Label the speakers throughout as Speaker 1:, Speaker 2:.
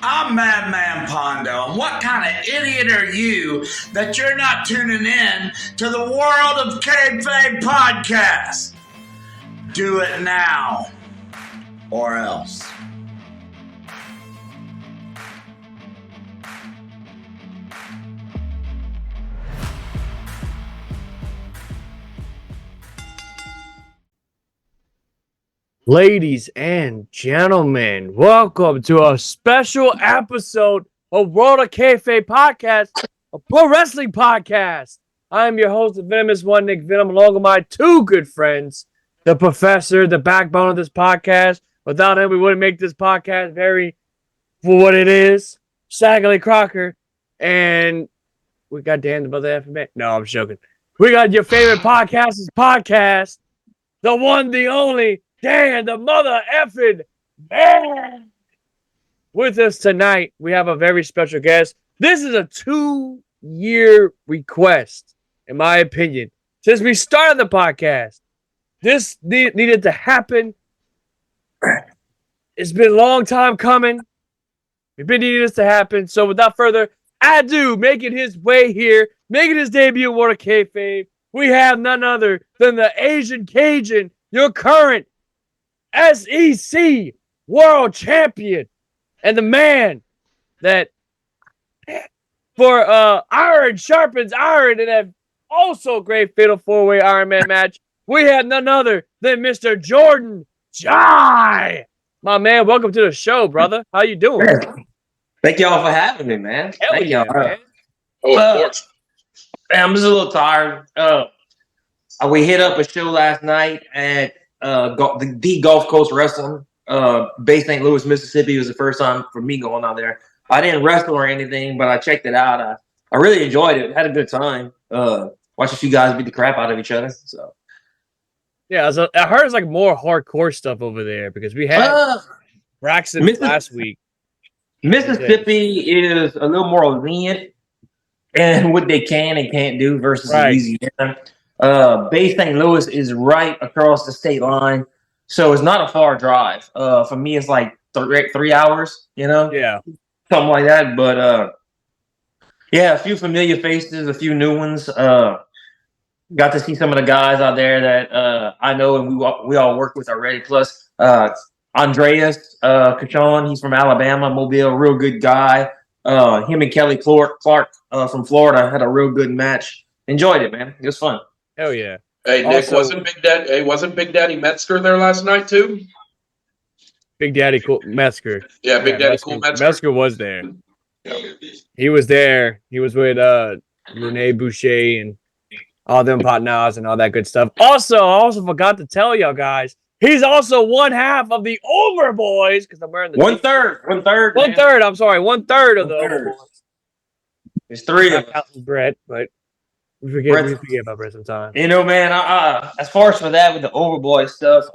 Speaker 1: I'm Madman Pondo, and what kind of idiot are you that you're not tuning in to the World of Kayfabe podcast? Do it now, or else.
Speaker 2: Ladies and gentlemen, welcome to a special episode of World of Kayfabe podcast, a pro wrestling podcast. I am your host, the Venomous One, Nick Venom, along with my two good friends, the Professor, the backbone of this podcast. Without him, we wouldn't make this podcast very for what it is. Shaggly Crocker, and we got Dan the Mother FMA. No, I'm joking. We got your favorite podcast, the one, the only. Dan, the mother effing man. With us tonight, we have a very special guest. This is a 2-year request, in my opinion. Since we started the podcast, this needed to happen. It's been a long time coming. We've been needing this to happen. So without further ado, making his way here, making his debut in World of Kayfabe, we have none other than the Asian Cajun, your current SEC world champion, and the man that for iron sharpens iron in a also great fatal four-way Iron Man match, we have none other than Mr. Jordan Jai. My man, welcome to the show, brother. How you doing?
Speaker 3: Thank y'all for having me, man.
Speaker 2: Hell
Speaker 3: Thank
Speaker 2: yeah,
Speaker 3: y'all.
Speaker 2: man.
Speaker 4: Of course.
Speaker 3: Man, I'm just a little tired. We hit up a show last night at the Gulf Coast Wrestling, based St. Louis, Mississippi. It was the first time for me going out there. I didn't wrestle or anything, but I checked it out. I really enjoyed it. Had a good time. Watching you guys beat the crap out of each other. So
Speaker 2: Yeah, so I heard it's like more hardcore stuff over there because we had Braxton last week.
Speaker 3: Mississippi is a little more lenient in what they can and can't do versus Louisiana. Bay St. Louis is right across the state line, so it's not a far drive. For me, it's like 3 hours,
Speaker 2: Yeah.
Speaker 3: something like that. But yeah, a few familiar faces, a few new ones. Got to see some of the guys out there that I know and we all work with already. Plus, Andreas Cachon, he's from Alabama, Mobile, real good guy. Him and Kelly Clark from Florida had a real good match. Enjoyed it, man. It was fun.
Speaker 2: Hell yeah.
Speaker 4: Hey, Nick, wasn't Big Daddy Metzger there last night too?
Speaker 2: Big Daddy Cool Metzger.
Speaker 4: Yeah, Big Daddy Cool Metzger.
Speaker 2: Metzger was there. He was there. He was with Rene Boucher and all them partners and all that good stuff. Also, I also forgot to tell y'all guys, he's also one half of the Overboys because I'm wearing the
Speaker 3: one third.
Speaker 2: I'm sorry, one third of the Overboys.
Speaker 3: There's three of us.
Speaker 2: Brett, but we forget about Brett sometimes.
Speaker 3: Man, as far as for that with the Overboy stuff,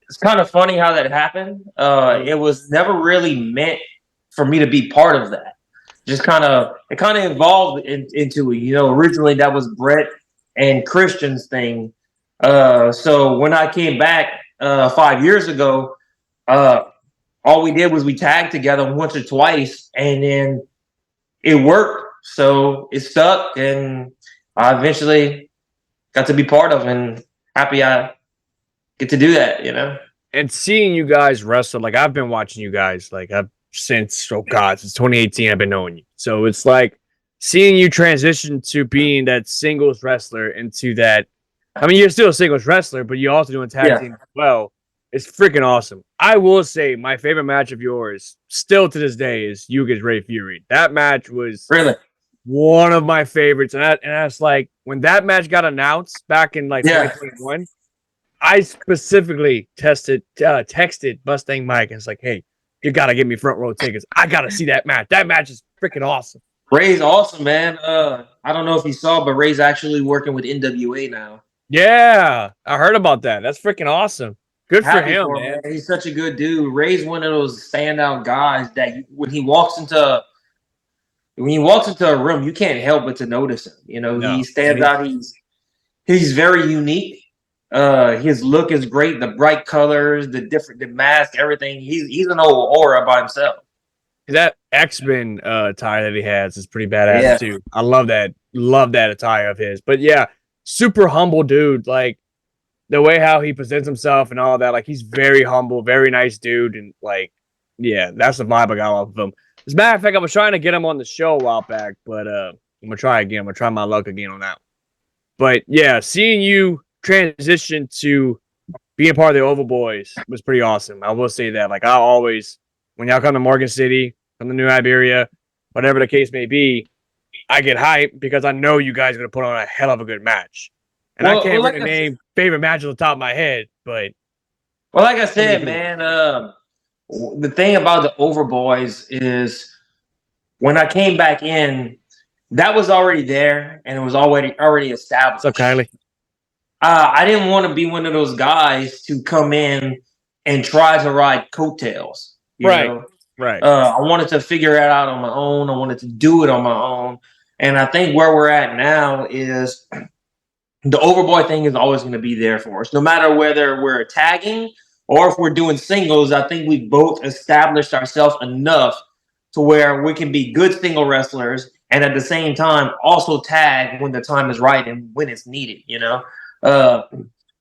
Speaker 3: it's kind of funny how that happened. It was never really meant for me to be part of that. It kind of evolved into it. Originally that was Brett and Christian's thing. So when I came back 5 years ago, all we did was we tagged together once or twice, and then it worked. So it stuck, and I eventually got to be part of it, and happy I get to do that,
Speaker 2: And seeing you guys wrestle, like I've been watching you guys, like since 2018, I've been knowing you. So it's like seeing you transition to being that singles wrestler into that. I mean, you're still a singles wrestler, but you're also doing tag team as well. It's freaking awesome. I will say my favorite match of yours, still to this day, is you against Ray Fury. That match was
Speaker 3: really
Speaker 2: one of my favorites. And I was like, when that match got announced back in 2021, I specifically texted Mustang Mike and it's like, hey, you got to get me front row tickets. I got to see that match. That match is freaking awesome.
Speaker 3: Ray's awesome, man. I don't know if you saw, but Ray's actually working with NWA now.
Speaker 2: Yeah, I heard about that. That's freaking awesome. Good for him, man.
Speaker 3: He's such a good dude. Ray's one of those standout guys that when he walks into a room, you can't help but to notice him. No. He stands out. He's very unique. His look is great. The bright colors, the mask, everything. He's an old aura by himself.
Speaker 2: That X-Men attire that he has is pretty badass
Speaker 3: Yeah.
Speaker 2: too. I love that. Love that attire of his. But yeah, super humble dude. Like the way how he presents himself and all that. Like he's very humble, very nice dude, and like yeah, that's the vibe I got off of him. As a matter of fact, I was trying to get him on the show a while back, but I'm gonna try again. I'm gonna try my luck again on that. But yeah, seeing you transition to being part of the Oval Boys was pretty awesome. I will say that. Like I always, when y'all come to Morgan City, come to New Iberia, whatever the case may be, I get hyped because I know you guys are gonna put on a hell of a good match. And I can't really name favorite match on the top of my head, but
Speaker 3: like I said, man, the thing about the Overboys is when I came back in, that was already there and it was already established.
Speaker 2: What's up, Kylie?
Speaker 3: I didn't want to be one of those guys to come in and try to ride coattails. You know?
Speaker 2: Right.
Speaker 3: I wanted to figure it out on my own. I wanted to do it on my own. And I think where we're at now is the Overboy thing is always going to be there for us. No matter whether we're tagging or if we're doing singles, I think we've both established ourselves enough to where we can be good single wrestlers and at the same time also tag when the time is right and when it's needed, you know?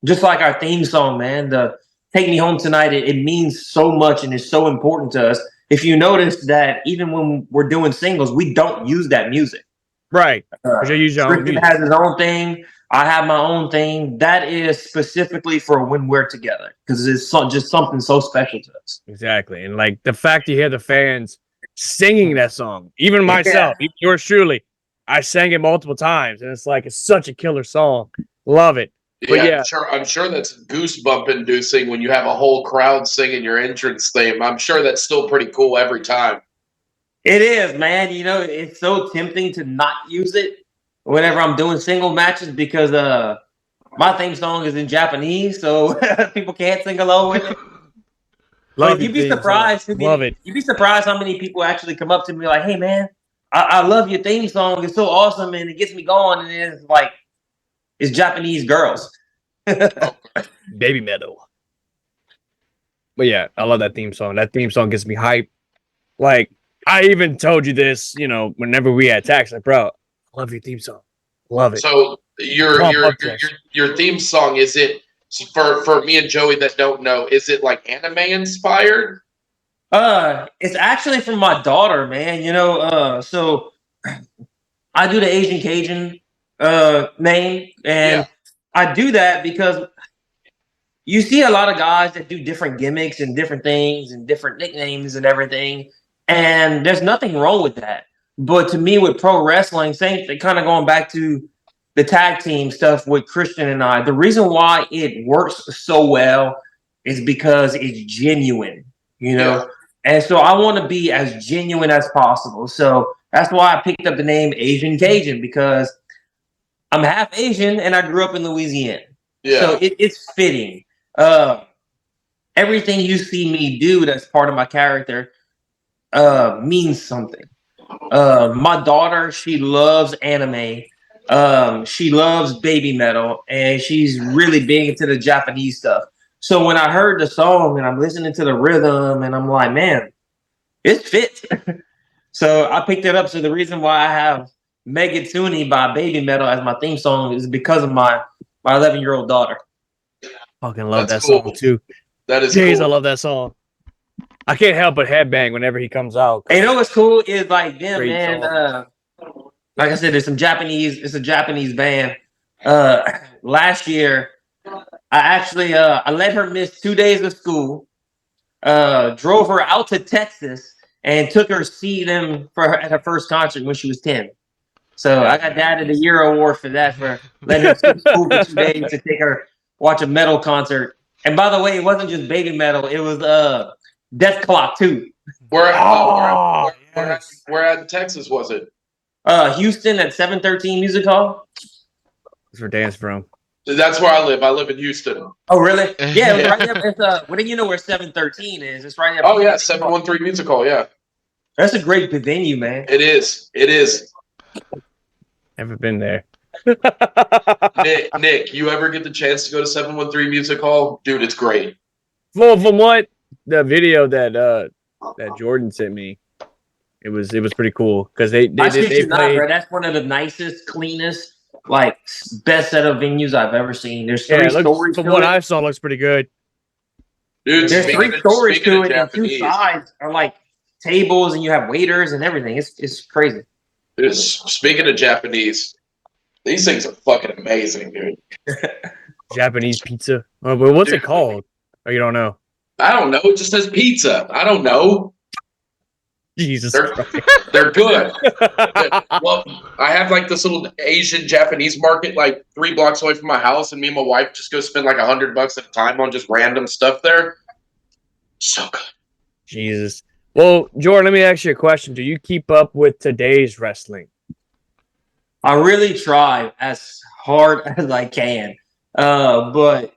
Speaker 3: Just like our theme song, man, the Take Me Home Tonight, it means so much and is so important to us. If you notice that even when we're doing singles, we don't use that music.
Speaker 2: Right. Tristan
Speaker 3: has his own thing. I have my own thing. That is specifically for when we're together because it's just something so special to us.
Speaker 2: Exactly. And like the fact you hear the fans singing that song, even myself, yours truly, I sang it multiple times and it's like, it's such a killer song. Love it. But yeah,
Speaker 4: I'm sure that's goosebump inducing when you have a whole crowd singing your entrance theme. I'm sure that's still pretty cool every time.
Speaker 3: It is, man. You know, it's so tempting to not use it whenever I'm doing single matches because my theme song is in Japanese, so people can't sing along with it. But you'd be surprised.
Speaker 2: Love it.
Speaker 3: You'd be surprised how many people actually come up to me like, "Hey, man, I love your theme song. It's so awesome, and it gets me going." And it's like, it's Japanese girls.
Speaker 2: Baby metal. But yeah, I love that theme song. That theme song gets me hyped. Like, I even told you this, you know, whenever we had tax, like, bro, I love your theme song. Love it.
Speaker 4: So your theme song, is it for me and Joey that don't know, is it like anime inspired?
Speaker 3: It's actually from my daughter, man. You know, so I do the Asian Cajun name, and I do that because you see a lot of guys that do different gimmicks and different things and different nicknames and everything, and there's nothing wrong with that. But to me, with pro wrestling, same thing, kind of going back to the tag team stuff with Christian and I, the reason why it works so well is because it's genuine, you know? Yeah. And so I want to be as genuine as possible. So that's why I picked up the name Asian Cajun, because I'm half Asian and I grew up in Louisiana. Yeah. So it's fitting. Everything you see me do that's part of my character means something. My daughter, she loves anime. She loves baby metal, and she's really big into the Japanese stuff. So when I heard the song and I'm listening to the rhythm and I'm like, man, it fits. So I picked it up. So the reason why I have Megatsuni by Baby Metal as my theme song is because of my 11-year-old daughter.
Speaker 2: Fucking love that song too.
Speaker 4: That is
Speaker 2: Jeez,
Speaker 4: cool.
Speaker 2: I love that song. I can't help but headbang whenever he comes out.
Speaker 3: And you know what's cool is like them, man. Like I said, it's a Japanese band. Last year, I actually I let her miss 2 days of school, drove her out to Texas, and took her to see them at her first concert when she was 10. So I got Dad of the Year award for that, for letting her skip school for 2 days to take her watch a metal concert. And by the way, it wasn't just baby metal; it was Death Clock too.
Speaker 4: Where at Texas was it?
Speaker 3: Houston at 713 Music Hall.
Speaker 2: That's where Dan's from.
Speaker 4: That's where I live. I live in Houston.
Speaker 3: Oh, really? Yeah, it's right there. It's well, then you know where 713 is. It's right there.
Speaker 4: Oh yeah, 713 Music Hall. Yeah,
Speaker 3: that's a great venue, man.
Speaker 4: It is. It is.
Speaker 2: Never been there.
Speaker 4: Nick, you ever get the chance to go to 713 Music Hall? Dude, it's great.
Speaker 2: Well, from what the video that Jordan sent me, It was pretty cool because they
Speaker 3: shit you not,
Speaker 2: played.
Speaker 3: bro. That's one of the nicest, cleanest, like best set of venues I've ever seen. There's
Speaker 2: Yeah,
Speaker 3: three
Speaker 2: it looks,
Speaker 3: stories
Speaker 2: from
Speaker 3: to
Speaker 2: what
Speaker 3: it.
Speaker 2: I saw, looks pretty good.
Speaker 4: Dude,
Speaker 3: There's three stories
Speaker 4: speaking
Speaker 3: to
Speaker 4: of
Speaker 3: it, and two
Speaker 4: Japanese,
Speaker 3: sides are like tables, and you have waiters and everything. It's crazy.
Speaker 4: dude, speaking of Japanese, these things are fucking amazing, dude.
Speaker 2: Japanese pizza. Oh, but what's
Speaker 4: Dude.
Speaker 2: it called? Oh, you don't know.
Speaker 4: I don't know. It just says pizza. I don't know.
Speaker 2: Jesus
Speaker 4: They're,
Speaker 2: Christ.
Speaker 4: they're good. Well, I have like this little Asian Japanese market like 3 blocks away from my house, and me and my wife just go spend like $100 at a time on just random stuff there. So good.
Speaker 2: Jesus. Well, Jordan, let me ask you a question. Do you keep up with today's wrestling?
Speaker 3: I really try as hard as I can, but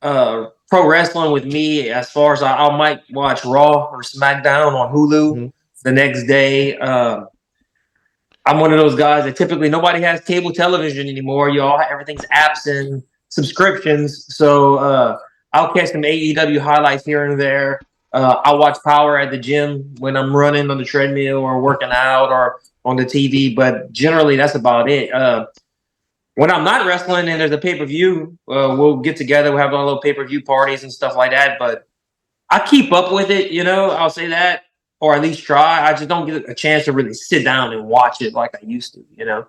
Speaker 3: pro wrestling with me, as far as I might watch Raw or SmackDown on Hulu the next day. I'm one of those guys that typically nobody has cable television anymore. Everything's apps and subscriptions. So I'll catch some AEW highlights here and there. I'll watch Power at the gym when I'm running on the treadmill or working out or on the TV. But generally, that's about it. When I'm not wrestling and there's a pay-per-view, we'll get together. We'll have our little pay-per-view parties and stuff like that. But I keep up with it, I'll say that. Or at least try. I just don't get a chance to really sit down and watch it like I used to,
Speaker 2: Yeah.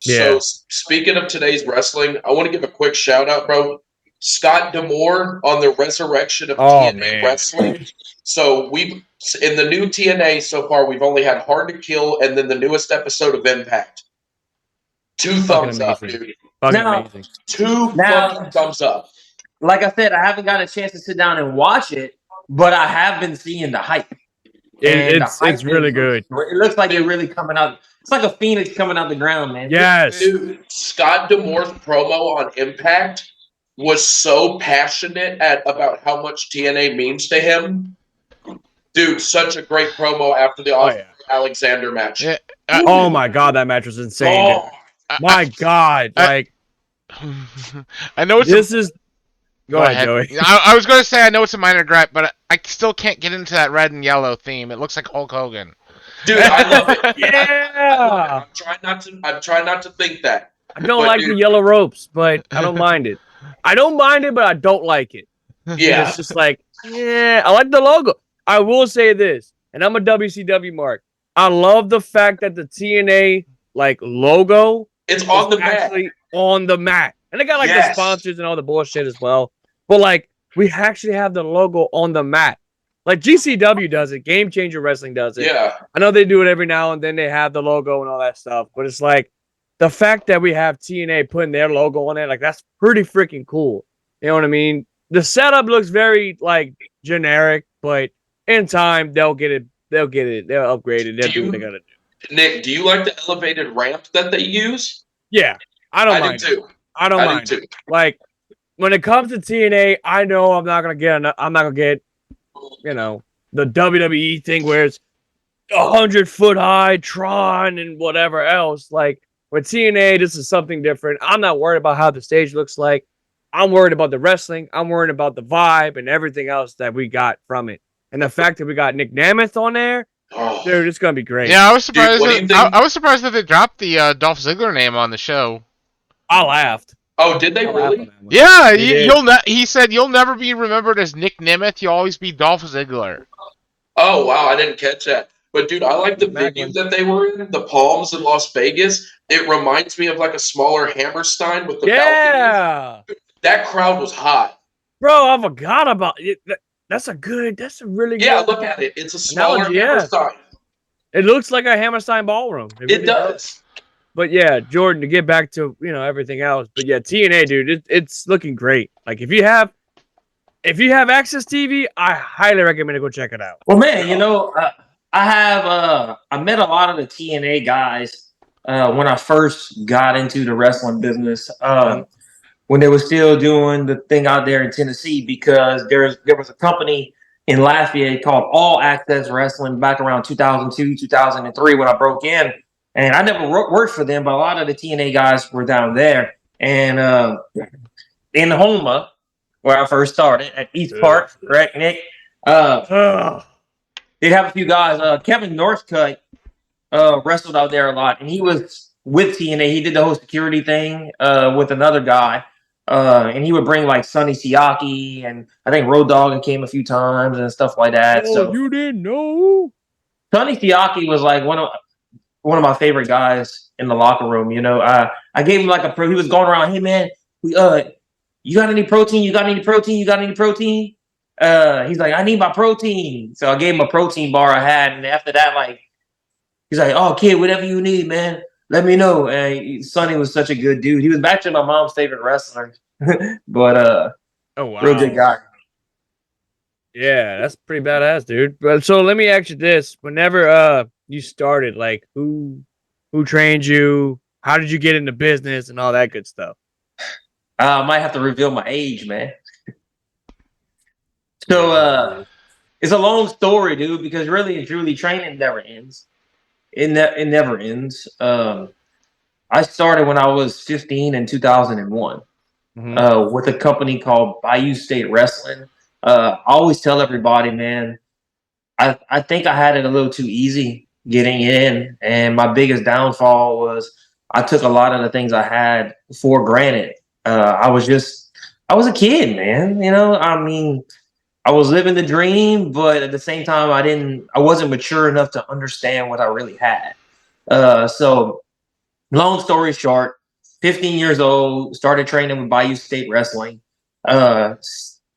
Speaker 4: So speaking of today's wrestling, I want to give a quick shout out, bro. Scott D'Amore on the resurrection of TNA wrestling. So we've in the new TNA so far, we've only had Hard to Kill and then the newest episode of Impact. 2 thumbs up, dude.
Speaker 2: Amazing.
Speaker 4: 2 fucking thumbs up.
Speaker 3: Like I said, I haven't got a chance to sit down and watch it, but I have been seeing the hype.
Speaker 2: It's really good.
Speaker 3: It looks like they're really coming out. It's like a phoenix coming out the ground, man.
Speaker 2: Yes.
Speaker 4: Dude, Scott D'Amore's promo on Impact was so passionate about how much TNA means to him. Dude, such a great promo after the Alexander match.
Speaker 5: Yeah.
Speaker 2: Oh my God, that match was insane. My God, like
Speaker 5: I know it's
Speaker 2: this is. Go ahead, Joey.
Speaker 5: I was going to say I know it's a minor gripe, but I still can't get into that red and yellow theme. It looks like Hulk Hogan.
Speaker 4: Dude, I love it.
Speaker 2: Yeah.
Speaker 4: I'm trying not to think that.
Speaker 2: I don't like the yellow ropes, but I don't mind it. I don't mind it, but I don't like it.
Speaker 4: Yeah.
Speaker 2: It's just like, I like the logo. I will say this, and I'm a WCW mark. I love the fact that the TNA logo
Speaker 4: it's on the
Speaker 2: actually
Speaker 4: mat.
Speaker 2: On the mat. And they got the sponsors and all the bullshit as well. But we actually have the logo on the mat. Like GCW does it, Game Changer Wrestling does it.
Speaker 4: Yeah.
Speaker 2: I know they do it every now and then. They have the logo and all that stuff. But it's like the fact that we have TNA putting their logo on it, that's pretty freaking cool. You know what I mean? The setup looks very generic, but in time they'll get it. They'll upgrade it. They'll do what they gotta do.
Speaker 4: Nick, do you like the elevated ramp that they use?
Speaker 2: Yeah, I don't mind.
Speaker 4: I do too.
Speaker 2: I don't mind.
Speaker 4: Do too.
Speaker 2: When it comes to TNA, I know I'm not gonna get the WWE thing where it's 100-foot high Tron and whatever else. With TNA, this is something different. I'm not worried about how the stage looks like. I'm worried about the wrestling. I'm worried about the vibe and everything else that we got from it. And the fact that we got Nick Nemeth on there, dude, it's gonna be great.
Speaker 5: Yeah, I was surprised. I was surprised that they dropped the Dolph Ziggler name on the show.
Speaker 2: I laughed.
Speaker 4: Oh, did they really?
Speaker 5: Yeah, he said you'll never be remembered as Nick Nemeth. You'll always be Dolph Ziggler.
Speaker 4: Oh wow, I didn't catch that. But dude, I like the venue that they were in, the Palms in Las Vegas. It reminds me of a smaller Hammerstein with the balconies. That crowd was hot.
Speaker 2: Bro, I forgot about it. That's a really good.
Speaker 4: Look at it. It's a smaller Hammerstein.
Speaker 2: It looks like a Hammerstein ballroom.
Speaker 4: It really does.
Speaker 2: But yeah, Jordan, to get back to everything else. But yeah, TNA, dude, it's looking great. If you have Access TV, I highly recommend to go check it out.
Speaker 3: Well, man, I met a lot of the TNA guys when I first got into the wrestling business. When they were still doing the thing out there in Tennessee, because there was a company in Lafayette called All Access Wrestling back around 2002, 2003 when I broke in. And I never worked for them, but a lot of the TNA guys were down there. And in Houma, where I first started, at East Park, correct, Nick? they'd have a few guys. Kevin Northcutt wrestled out there a lot, and he was with TNA. He did the whole security thing with another guy, and he would bring like Sonny Siaki, and I think Road Dogg came a few times and stuff like that.
Speaker 2: Oh,
Speaker 3: So
Speaker 2: you didn't know?
Speaker 3: Sonny Siaki was like one of my favorite guys in the locker room. You know, I gave him like he was going around, hey man, you got any protein? You got any protein? You got any protein? He's like, I need my protein. So I gave him a protein bar I had, and after that, like, he's like, oh kid, whatever you need, man, let me know. And Sonny was such a good dude. He was actually my mom's favorite wrestler, but
Speaker 2: Oh wow.
Speaker 3: real good guy.
Speaker 2: Yeah, that's pretty badass, dude. But so let me ask you this: whenever you started, like who trained you? How did you get into business and all that good stuff?
Speaker 3: I might have to reveal my age, man. So it's a long story, dude, because really and truly training never ends. It never ends. I started when I was 15 in 2001 with a company called Bayou State Wrestling. I always tell everybody, man, I think I had it a little too easy getting in, and my biggest downfall was I took a lot of the things I had for granted. I was a kid, man. You know, I mean, I was living the dream, but at the same time, I wasn't mature enough to understand what I really had. So long story short, 15 years old, started training with Bayou State Wrestling.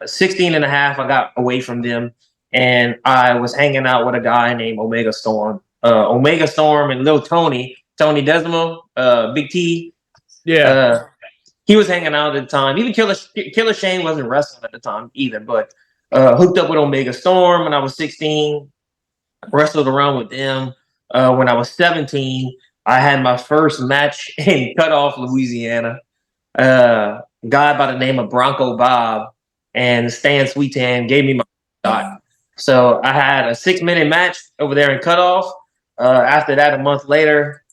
Speaker 3: 16 and a half, I got away from them, and I was hanging out with a guy named Omega Storm. Omega Storm and Lil Tony Desmo, Big T.
Speaker 2: Yeah.
Speaker 3: He was hanging out at the time. Even Killer Shane wasn't wrestling at the time either, but hooked up with Omega Storm when I was 16. Wrestled around with them. When I was 17, I had my first match in Cutoff, Louisiana. Guy by the name of Bronco Bob and Stan Sweetan gave me my shot. So I had a 6-minute match over there in Cutoff. After that, a month later,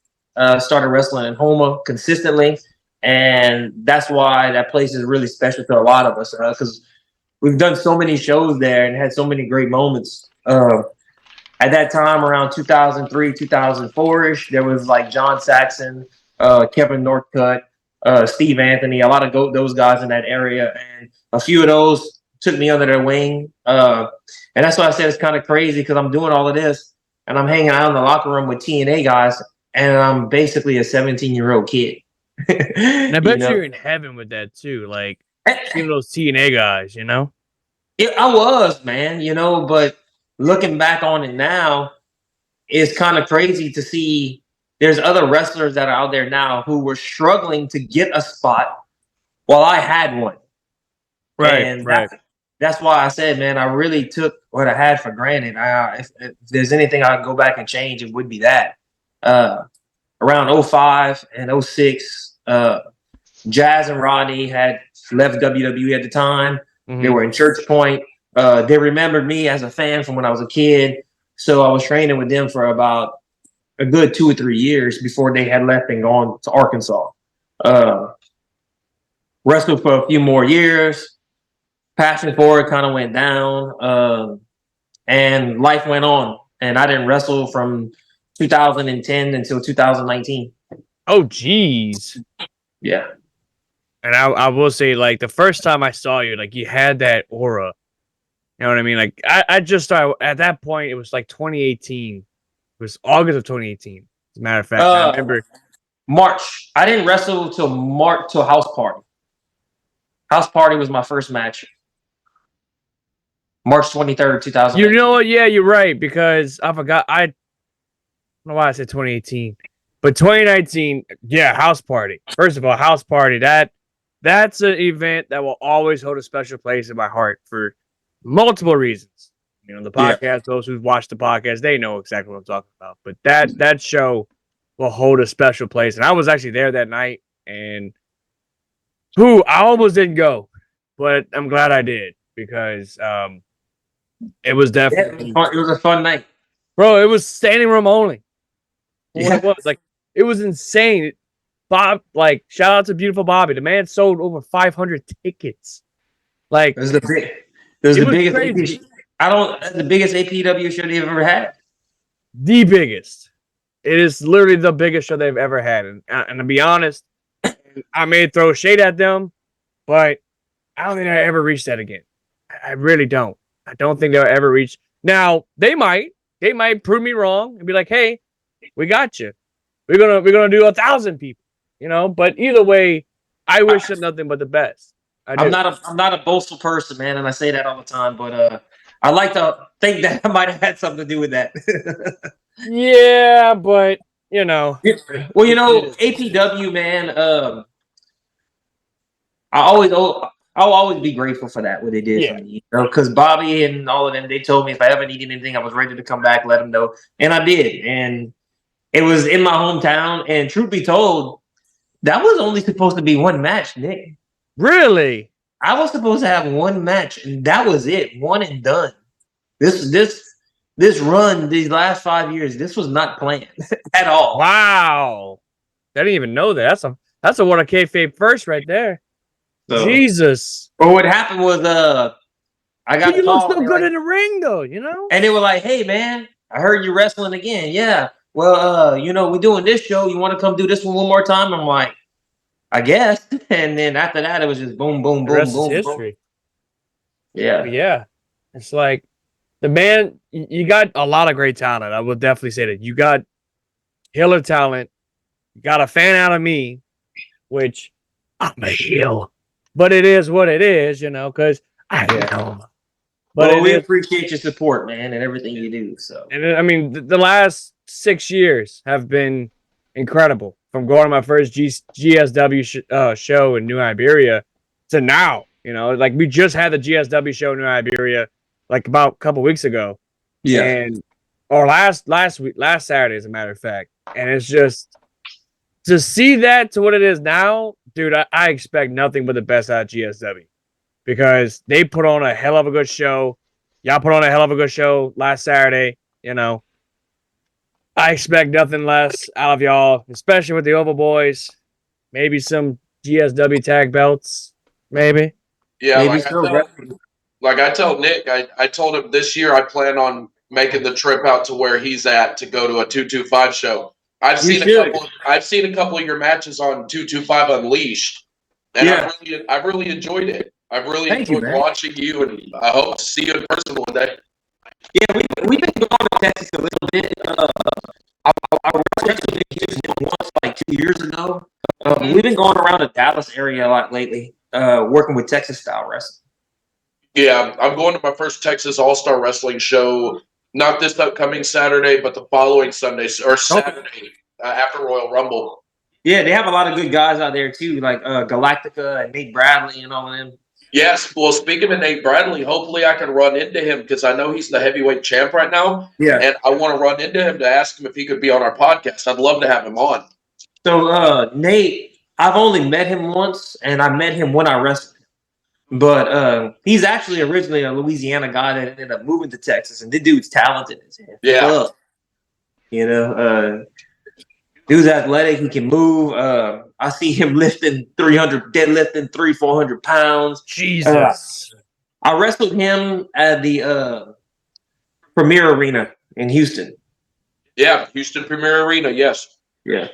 Speaker 3: started wrestling in Houma consistently. And that's why that place is really special to a lot of us, because we've done so many shows there and had so many great moments. At that time, around 2003, 2004-ish, there was like John Saxon, Kevin Northcutt, Steve Anthony, a lot of those guys in that area. And a few of those took me under their wing. And that's why I said it's kind of crazy, because I'm doing all of this and I'm hanging out in the locker room with TNA guys, and I'm basically a 17-year-old kid.
Speaker 2: And I bet you're in heaven with that too. Like seeing those TNA guys, you know?
Speaker 3: I was, man, but looking back on it now, it's kind of crazy to see there's other wrestlers that are out there now who were struggling to get a spot while I had one.
Speaker 2: Right,
Speaker 3: and
Speaker 2: right.
Speaker 3: That's why I said, man, I really took what I had for granted. If there's anything I'd go back and change, it would be that. Around 05 and 06, Jazz and Rodney had left WWE at the time. Mm-hmm. They were in Church Point. They remembered me as a fan from when I was a kid. So I was training with them for about a good 2 or 3 years before they had left and gone to Arkansas. Wrestled for a few more years. Passion for it kind of went down. And life went on. And I didn't wrestle from 2010 until 2019.
Speaker 2: Oh, geez.
Speaker 3: Yeah.
Speaker 2: And I will say, like, the first time I saw you, like, you had that aura. You know what I mean? Like, I just started, at that point, it was like 2018. It was August of 2018. As a matter of fact, I remember.
Speaker 3: March. I didn't wrestle till House Party. House Party was my first match. March 23rd, 2000.
Speaker 2: You know what? Yeah, you're right, because I forgot. I don't know why I said 2018. But 2019, yeah, House Party. First of all, House Party, that's an event that will always hold a special place in my heart for multiple reasons. You know, the podcast, those who've watched the podcast, they know exactly what I'm talking about. But that show will hold a special place. And I was actually there that night, and I almost didn't go, but I'm glad I did, because it was definitely
Speaker 3: it was a fun night.
Speaker 2: Bro, it was standing room only. What it was, like, it was insane. Bob, like, shout out to beautiful Bobby. The man sold over 500 tickets. Like,
Speaker 3: it was the biggest. The biggest APW show they've ever had.
Speaker 2: The biggest. It is literally the biggest show they've ever had. And to be honest, I may throw shade at them, but I don't think they'll ever reach that again. I really don't. I don't think they'll ever reach. Now, they might prove me wrong and be like, hey, we got you. We're gonna do 1,000 people, but either way, I wish them nothing but the best.
Speaker 3: I'm not a boastful person, man, and I say that all the time, but I like to think that I might have had something to do with that.
Speaker 2: Yeah, but
Speaker 3: Well, APW, man, I'll always be grateful for that, what they did for me. Because Bobby and all of them, they told me if I ever needed anything, I was ready to come back, let them know. And I did. And it was in my hometown. And truth be told, that was only supposed to be one match, Nick.
Speaker 2: Really?
Speaker 3: I was supposed to have one match, and that was it. One and done. This run, these last 5 years, this was not planned at all.
Speaker 2: Wow. I didn't even know that. That's a World of Kayfabe first right there. So, Jesus.
Speaker 3: Well, what happened was I got
Speaker 2: you look so good in the ring, though,
Speaker 3: And they were like, hey, man, I heard you wrestling again. Yeah. Well, we're doing this show. You want to come do this one more time? I'm like, I guess. And then after that, it was just boom, boom, boom,
Speaker 2: rest
Speaker 3: boom,
Speaker 2: is history.
Speaker 3: Boom. Yeah.
Speaker 2: But yeah. It's like the man, you got a lot of great talent. I will definitely say that. You got killer talent. You got a fan out of me, which I'm a heel. But it is what it is, because I know.
Speaker 3: But we appreciate your support, man, and everything you do. So,
Speaker 2: and I mean, the last 6 years have been incredible. From going to my first GSW show in New Iberia to now, like we just had the GSW show in New Iberia, like about a couple weeks ago, or last Saturday, as a matter of fact, and it's just to see that to what it is now, dude. I expect nothing but the best out of GSW. Because they put on a hell of a good show. Y'all put on a hell of a good show last Saturday. I expect nothing less out of y'all, especially with the Oval Boys. Maybe some GSW tag belts. Maybe.
Speaker 4: Yeah, like I tell Nick, I told him this year I plan on making the trip out to where he's at to go to a 225 show. I've seen a couple of your matches on 225 Unleashed, and I've really enjoyed it. I've really enjoyed watching you, and I hope to see you in person one day.
Speaker 3: Yeah, we've been going to Texas a little bit. I wrestled in Houston once, like 2 years ago. We've been going around the Dallas area a lot lately, working with Texas style wrestling. Yeah,
Speaker 4: I'm going to my first Texas All-Star Wrestling show, not this upcoming Saturday, but the following Sunday or Saturday after Royal Rumble.
Speaker 3: Yeah, they have a lot of good guys out there too, like Galactica and Nate Bradley and all of them.
Speaker 4: Yes, well, speaking of Nate Bradley, hopefully I can run into him because I know he's the heavyweight champ right now.
Speaker 3: Yeah.
Speaker 4: And I want to run into him to ask him if he could be on our podcast. I'd love to have him on.
Speaker 3: So, Nate, I've only met him once, and I met him when I wrestled. But he's actually originally a Louisiana guy that ended up moving to Texas, and the dude's talented as hell.
Speaker 4: Yeah.
Speaker 3: Dude's athletic. He can move. I see him deadlifting 300-400 pounds.
Speaker 2: Jesus.
Speaker 3: I wrestled him at the Premier Arena in Houston.
Speaker 4: Yeah, Houston Premier Arena. Yes.
Speaker 3: Yeah.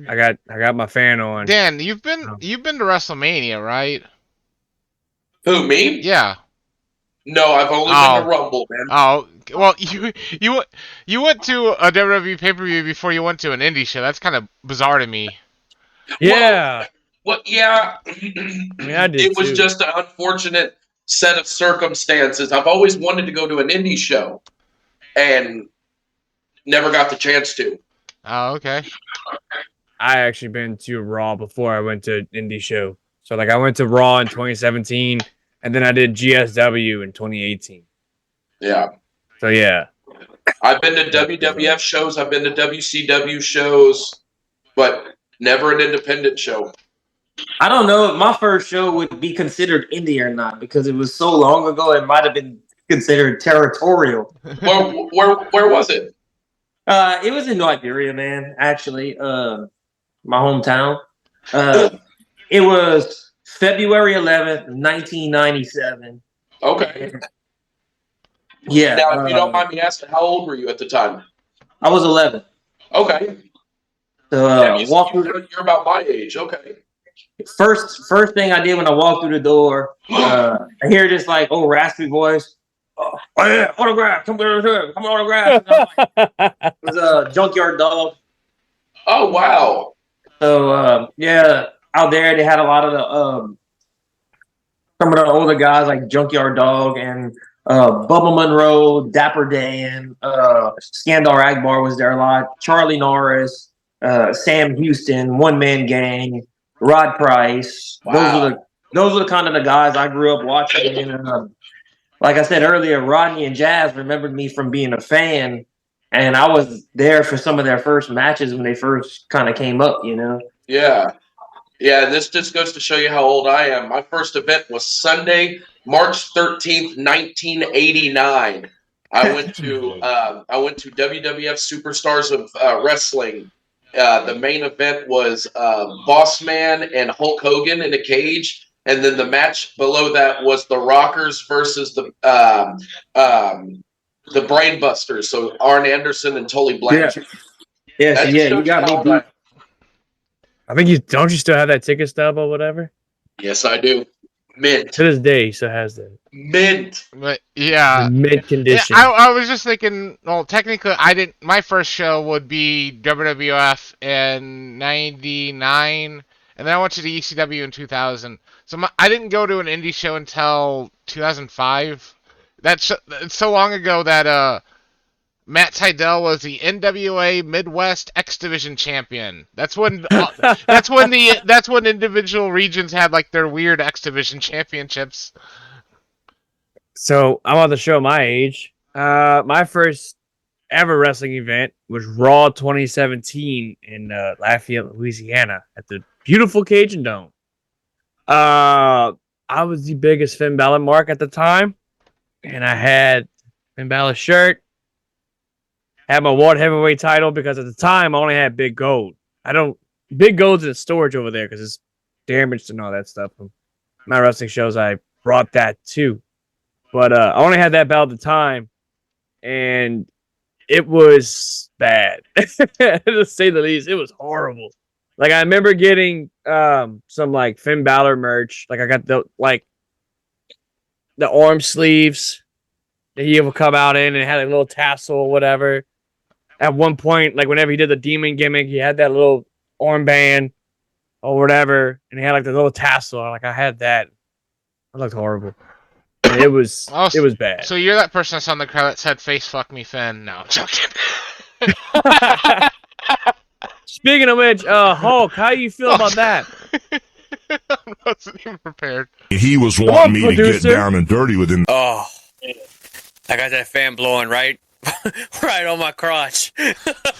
Speaker 2: I got my fan on.
Speaker 5: Dan, you've been to WrestleMania, right?
Speaker 4: Who, me?
Speaker 5: Yeah.
Speaker 4: No, I've only been to Rumble, man.
Speaker 5: Oh, well, you went to a WWE pay-per-view before you went to an indie show. That's kind of bizarre to me.
Speaker 2: Yeah.
Speaker 4: Well, yeah.
Speaker 2: I mean, I did
Speaker 4: it was
Speaker 2: too.
Speaker 4: just an unfortunate set of circumstances. I've always wanted to go to an indie show and never got the chance to.
Speaker 5: Oh, okay.
Speaker 2: I actually been to Raw before I went to an indie show. So, like, I went to Raw in 2017, and then I did GSW in 2018.
Speaker 4: Yeah.
Speaker 2: So, yeah.
Speaker 4: I've been to WWF shows. I've been to WCW shows, but never an independent show.
Speaker 3: I don't know if my first show would be considered indie or not because it was so long ago. It might have been considered territorial.
Speaker 4: Where was it?
Speaker 3: It was in Iberia, man. Actually, my hometown. It was February 11th, 1997.
Speaker 4: Okay.
Speaker 3: Yeah.
Speaker 4: Now, if you don't mind me asking, how old were you at the time?
Speaker 3: I was 11.
Speaker 4: Okay.
Speaker 3: So
Speaker 4: You're about my age. Okay.
Speaker 3: first thing I did when I walked through the door, I hear this like old raspy voice. Oh yeah, autograph! Come autograph! It was a Junkyard Dog.
Speaker 4: Oh wow.
Speaker 3: So yeah, out there they had a lot of the some of the older guys like Junkyard Dog and Bubba Monroe, Dapper Dan, Skandar Akbar was there a lot. Charlie Norris, Sam Houston, One Man Gang, Rod Price.
Speaker 4: Wow.
Speaker 3: Those are the kind of the guys I grew up watching. And like I said earlier, Rodney and Jazz remembered me from being a fan, and I was there for some of their first matches when they first kind of came up.
Speaker 4: Yeah. Yeah, this just goes to show you how old I am. My first event was Sunday, March 13th, 1989. I went to WWF Superstars of Wrestling. The main event was Boss Man and Hulk Hogan in a cage, and then the match below that was the Rockers versus the Brainbusters. So Arn Anderson and Tully Blanchard.
Speaker 3: Yeah, you got me.
Speaker 2: I think you still have that ticket stub or whatever?
Speaker 4: Yes, I do. Mint.
Speaker 2: To this day, he still has that.
Speaker 4: Mint.
Speaker 5: But yeah,
Speaker 2: mint condition.
Speaker 5: Yeah, I was just thinking. Well, technically, I didn't. My first show would be WWF in '99, and then I went to the ECW in 2000. So I didn't go to an indie show until 2005. That's so long ago that Matt Sydal was the NWA Midwest X Division champion. That's when individual regions had like their weird X Division championships.
Speaker 2: So I'm on the show my age. My first ever wrestling event was Raw 2017 in Lafayette, Louisiana, at the beautiful Cajun Dome. I was the biggest Finn Balor mark at the time, and I had Finn Balor shirt. Had my World Heavyweight title because at the time I only had Big Gold. Big Gold's in storage over there because it's damaged and all that stuff. From my wrestling shows, I brought that too. But I only had that belt at the time, and it was bad. To say the least, it was horrible. Like, I remember getting some, like, Finn Balor merch. Like, I got the arm sleeves that he would come out in, and it had a little tassel or whatever. At one point, like, whenever he did the demon gimmick, he had that little armband or whatever, and he had, like, the little tassel. Like, I had that. It looked horrible. It was bad.
Speaker 5: So you're that person that's on the crowd that said "face fuck me, Finn." No, I'm joking.
Speaker 2: Speaking of which, Hulk, how you feel about that?
Speaker 5: I wasn't even prepared.
Speaker 6: He was wanting me to get down and dirty with him.
Speaker 7: Oh, I got that fan blowing right on my crotch.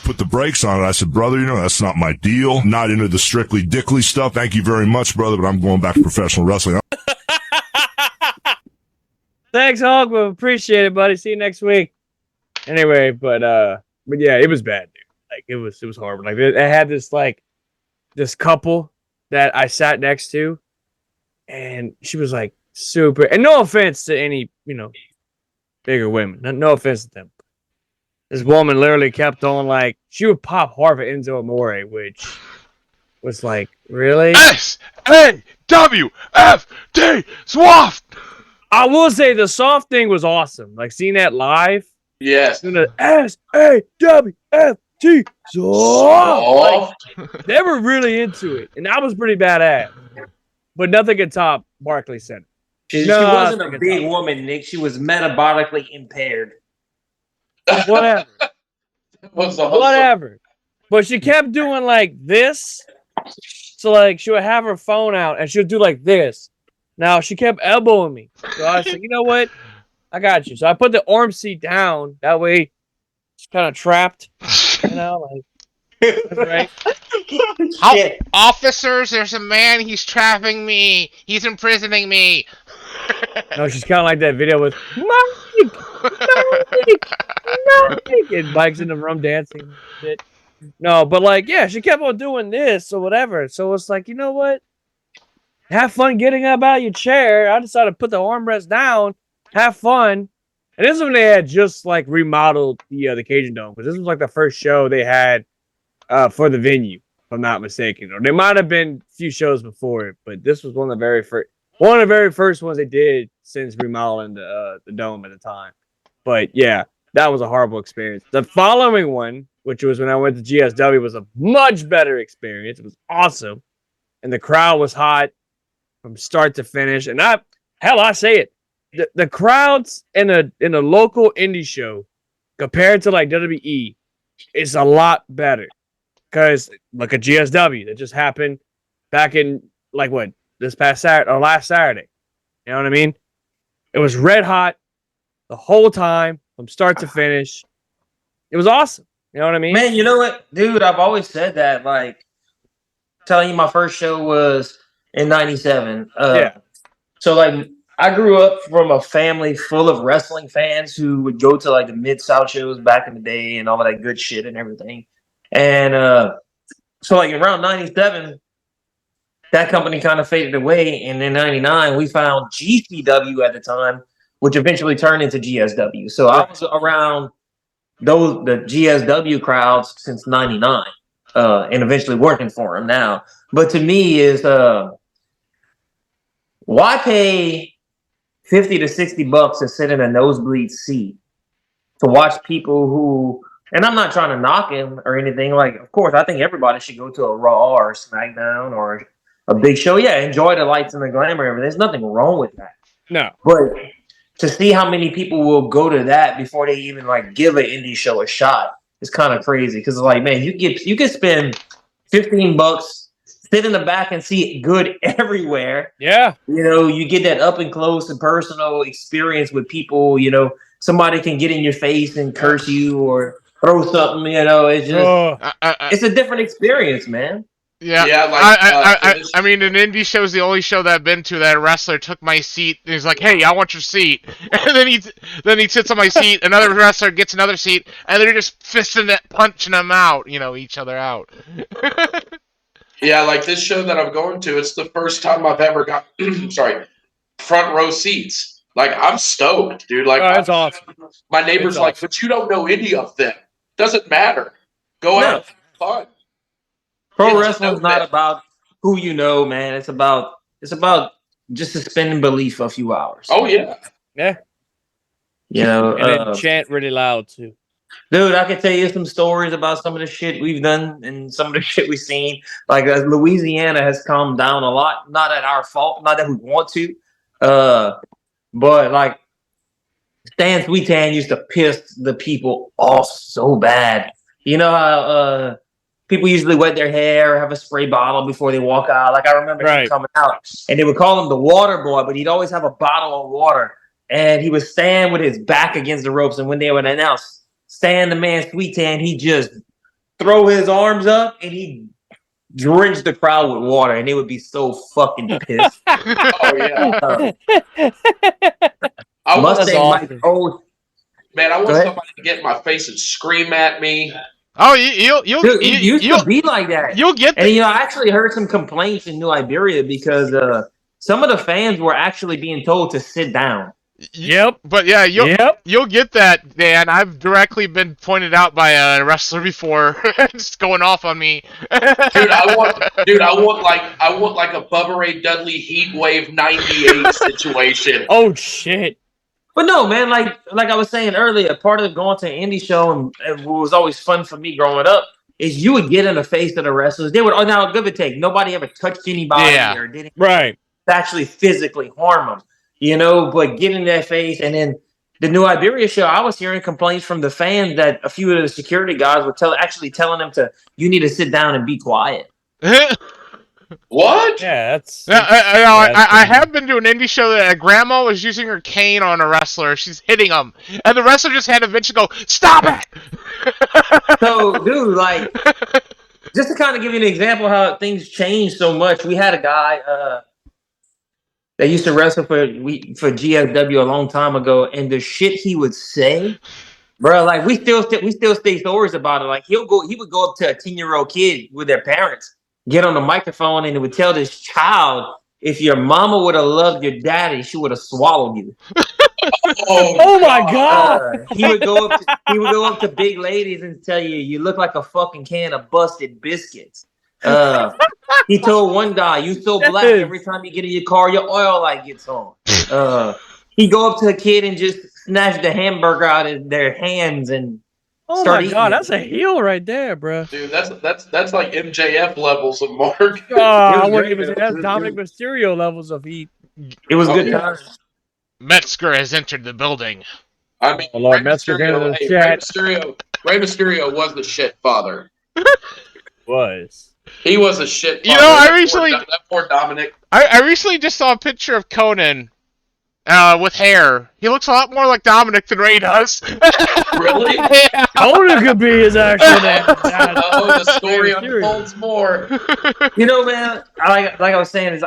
Speaker 6: Put the brakes on it. I said, brother, that's not my deal. Not into the strictly dickly stuff. Thank you very much, brother, but I'm going back to professional wrestling.
Speaker 2: Thanks, Hulk. We appreciate it, buddy. See you next week. Anyway, but yeah, it was bad, dude. Like, it was horrible. Like, I had this couple that I sat next to, and she was like super. And no offense to any bigger women. No offense to them. This woman literally kept on, like, she would pop hard for Enzo Amore, which was like, really?
Speaker 5: SAWFT Swaft.
Speaker 2: I will say the soft thing was awesome. Like, seeing that live.
Speaker 4: Yes.
Speaker 2: The SAWFT soft. Like, they were really into it, and that was pretty badass. But nothing could top Barclays Center.
Speaker 3: She wasn't a big woman, Nick. She was metabolically impaired.
Speaker 2: Whatever.
Speaker 4: Awesome.
Speaker 2: Whatever. But she kept doing like this. So, like, she would have her phone out, and she would do like this. Now, she kept elbowing me. So I said, you know what? I got you. So I put the arm seat down. That way, she's kind of trapped. Like, that's right.
Speaker 5: Officers, there's a man. He's trapping me. He's imprisoning me.
Speaker 2: No, she's kind of like that video with Mike, and Mike's in the room dancing. Shit. No, but like, yeah, she kept on doing this or whatever. So it's like, you know what? Have fun getting up out of your chair. I decided to put the armrest down, have fun, And this is when they had just like remodeled the Cajun Dome, because this was like the first show they had for the venue, if I'm not mistaken. Or there might have been a few shows before it, but this was one of the very first ones they did since remodeling the dome at the time. But yeah, that was a horrible experience. The following one, which was when I went to GSW, was a much better experience. It was awesome, and the crowd was hot from start to finish. And I say it. The crowds in a local indie show compared to like WWE is a lot better, because look at GSW that just happened back in like what, this past Saturday or last Saturday. You know what I mean? It was red hot the whole time from start to finish. It was awesome. You know what I mean?
Speaker 3: Man, you know what, dude? I've always said that. Like, telling you, my first show was in '97.
Speaker 2: Yeah.
Speaker 3: So like, I grew up from a family full of wrestling fans who would go to like the Mid-South shows back in the day and all of that good shit and everything. And so like around '97, that company kind of faded away. And in '99, we found GCW at the time, which eventually turned into GSW. So I was around the GSW crowds since '99, and eventually working for them now. But to me is why pay $50 to $60 to sit in a nosebleed seat to watch people who, and I'm not trying to knock him or anything. Like, of course, I think everybody should go to a Raw or a SmackDown or a big show. Yeah, enjoy the lights and the glamour. There's nothing wrong with that.
Speaker 2: No.
Speaker 3: But to see how many people will go to that before they even like give an indie show a shot is kind of crazy. Because like, man, you can spend $15, sit in the back and see it good everywhere.
Speaker 2: Yeah.
Speaker 3: You know, you get that up and close and personal experience with people. You know, somebody can get in your face and curse you or throw something. You know, it's just it's a different experience, man.
Speaker 5: Yeah,
Speaker 4: Yeah, like,
Speaker 5: I mean, an indie show is the only show that I've been to that a wrestler took my seat and he's like, "Hey, I want your seat," and then he sits on my seat. Another wrestler gets another seat, and they're just fisting it, punching them out, each other out.
Speaker 4: Yeah, like this show that I'm going to, it's the first time I've ever got front row seats. Like, I'm stoked, dude. Like,
Speaker 2: that's awesome.
Speaker 4: My neighbor's like, but you don't know any of them. Doesn't matter. Go out, have fun.
Speaker 3: Pro wrestling's not about who you know, man. It's about just suspending belief for a few hours.
Speaker 4: Oh yeah.
Speaker 2: Yeah.
Speaker 3: You know,
Speaker 2: and then chant really loud too.
Speaker 3: Dude, I could tell you some stories about some of the shit we've done and some of the shit we've seen. Like, Louisiana has calmed down a lot. Not at our fault. Not that we want to. But like, Stan Sweetan used to piss the people off so bad. You know how people usually wet their hair or have a spray bottle before they walk out. Like, I remember him coming out, and they would call him the water boy, but he'd always have a bottle of water. And he would stand with his back against the ropes, and when they would announce Stan the Man Sweetan, he'd just throw his arms up and he'd drench the crowd with water, and they would be so fucking pissed.
Speaker 4: Oh yeah.
Speaker 3: I want
Speaker 4: somebody to get in my face and scream at me.
Speaker 5: Oh, you'll
Speaker 3: be like that.
Speaker 5: You'll get
Speaker 3: that. And I actually heard some complaints in New Iberia because some of the fans were actually being told to sit down.
Speaker 2: Yep.
Speaker 5: But yeah, you'll get that, Dan. I've directly been pointed out by a wrestler before, just going off on me.
Speaker 4: Dude, I want like a Bubba Ray Dudley Heat Wave '98 situation.
Speaker 2: Oh shit.
Speaker 3: But no, man, like I was saying earlier, part of going to an indie show and what was always fun for me growing up is you would get in the face of the wrestlers. They would, now give or take, nobody ever touched anybody or did anything actually physically harm them, but get in their face. And then the New Iberia show, I was hearing complaints from the fans that a few of the security guys were telling them you need to sit down and be quiet.
Speaker 4: What?
Speaker 2: Yeah,
Speaker 5: I have been to an indie show that a grandma was using her cane on a wrestler. She's hitting him, and the wrestler just had to eventually go, "Stop it!"
Speaker 3: So, dude, like, just to kind of give you an example how things changed so much, we had a guy that used to wrestle for GFW a long time ago, and the shit he would say, bro, like we still say stories about it. Like he would go up to a 10-year-old kid with their parents, get on the microphone, and it would tell this child, if your mama would have loved your daddy, she would have swallowed you.
Speaker 2: Oh my God!
Speaker 3: He would go up to big ladies and tell you, "You look like a fucking can of busted biscuits." He told one guy, "You so black every time you get in your car, your oil light gets on." He go up to a kid and just snatch the hamburger out of their hands and start eating it.
Speaker 2: That's a heel right there, bro.
Speaker 4: Dude, that's like MJF levels of Mark.
Speaker 2: I wouldn't even say that's Dominic Mysterio levels of heat.
Speaker 3: It was good times.
Speaker 5: Metzger has entered the building.
Speaker 4: I mean,
Speaker 2: Lord Metzger came into the chat.
Speaker 4: Rey Mysterio was the shit father. He was a shit father.
Speaker 5: You know,
Speaker 4: that poor Dominic.
Speaker 5: I recently just saw a picture of Conan with hair. He looks a lot more like Dominic than Ray does.
Speaker 4: Really?
Speaker 5: Yeah.
Speaker 2: Conan could be his actual name.
Speaker 4: The story unfolds more.
Speaker 3: You know, man, like I was saying,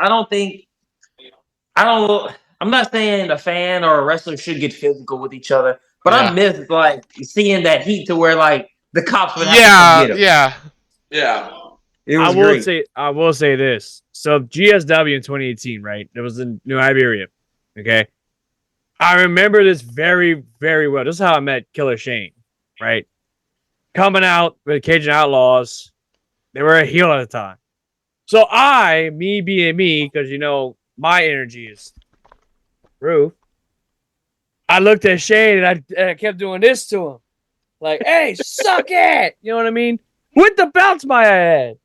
Speaker 3: I'm not saying a fan or a wrestler should get physical with each other, but I miss like seeing that heat to where like the cops would have to come get him.
Speaker 4: Yeah.
Speaker 3: It was great.
Speaker 2: I will say this. So GSW in 2018, right? It was in New Iberia. Okay. I remember this very, very well. This is how I met Killer Shane, right? Coming out with Cajun Outlaws. They were a heel at the time. So me being me, because you know my energy is roof. I looked at Shane and I kept doing this to him. Like, hey, suck it! You know what I mean? With the belts my head.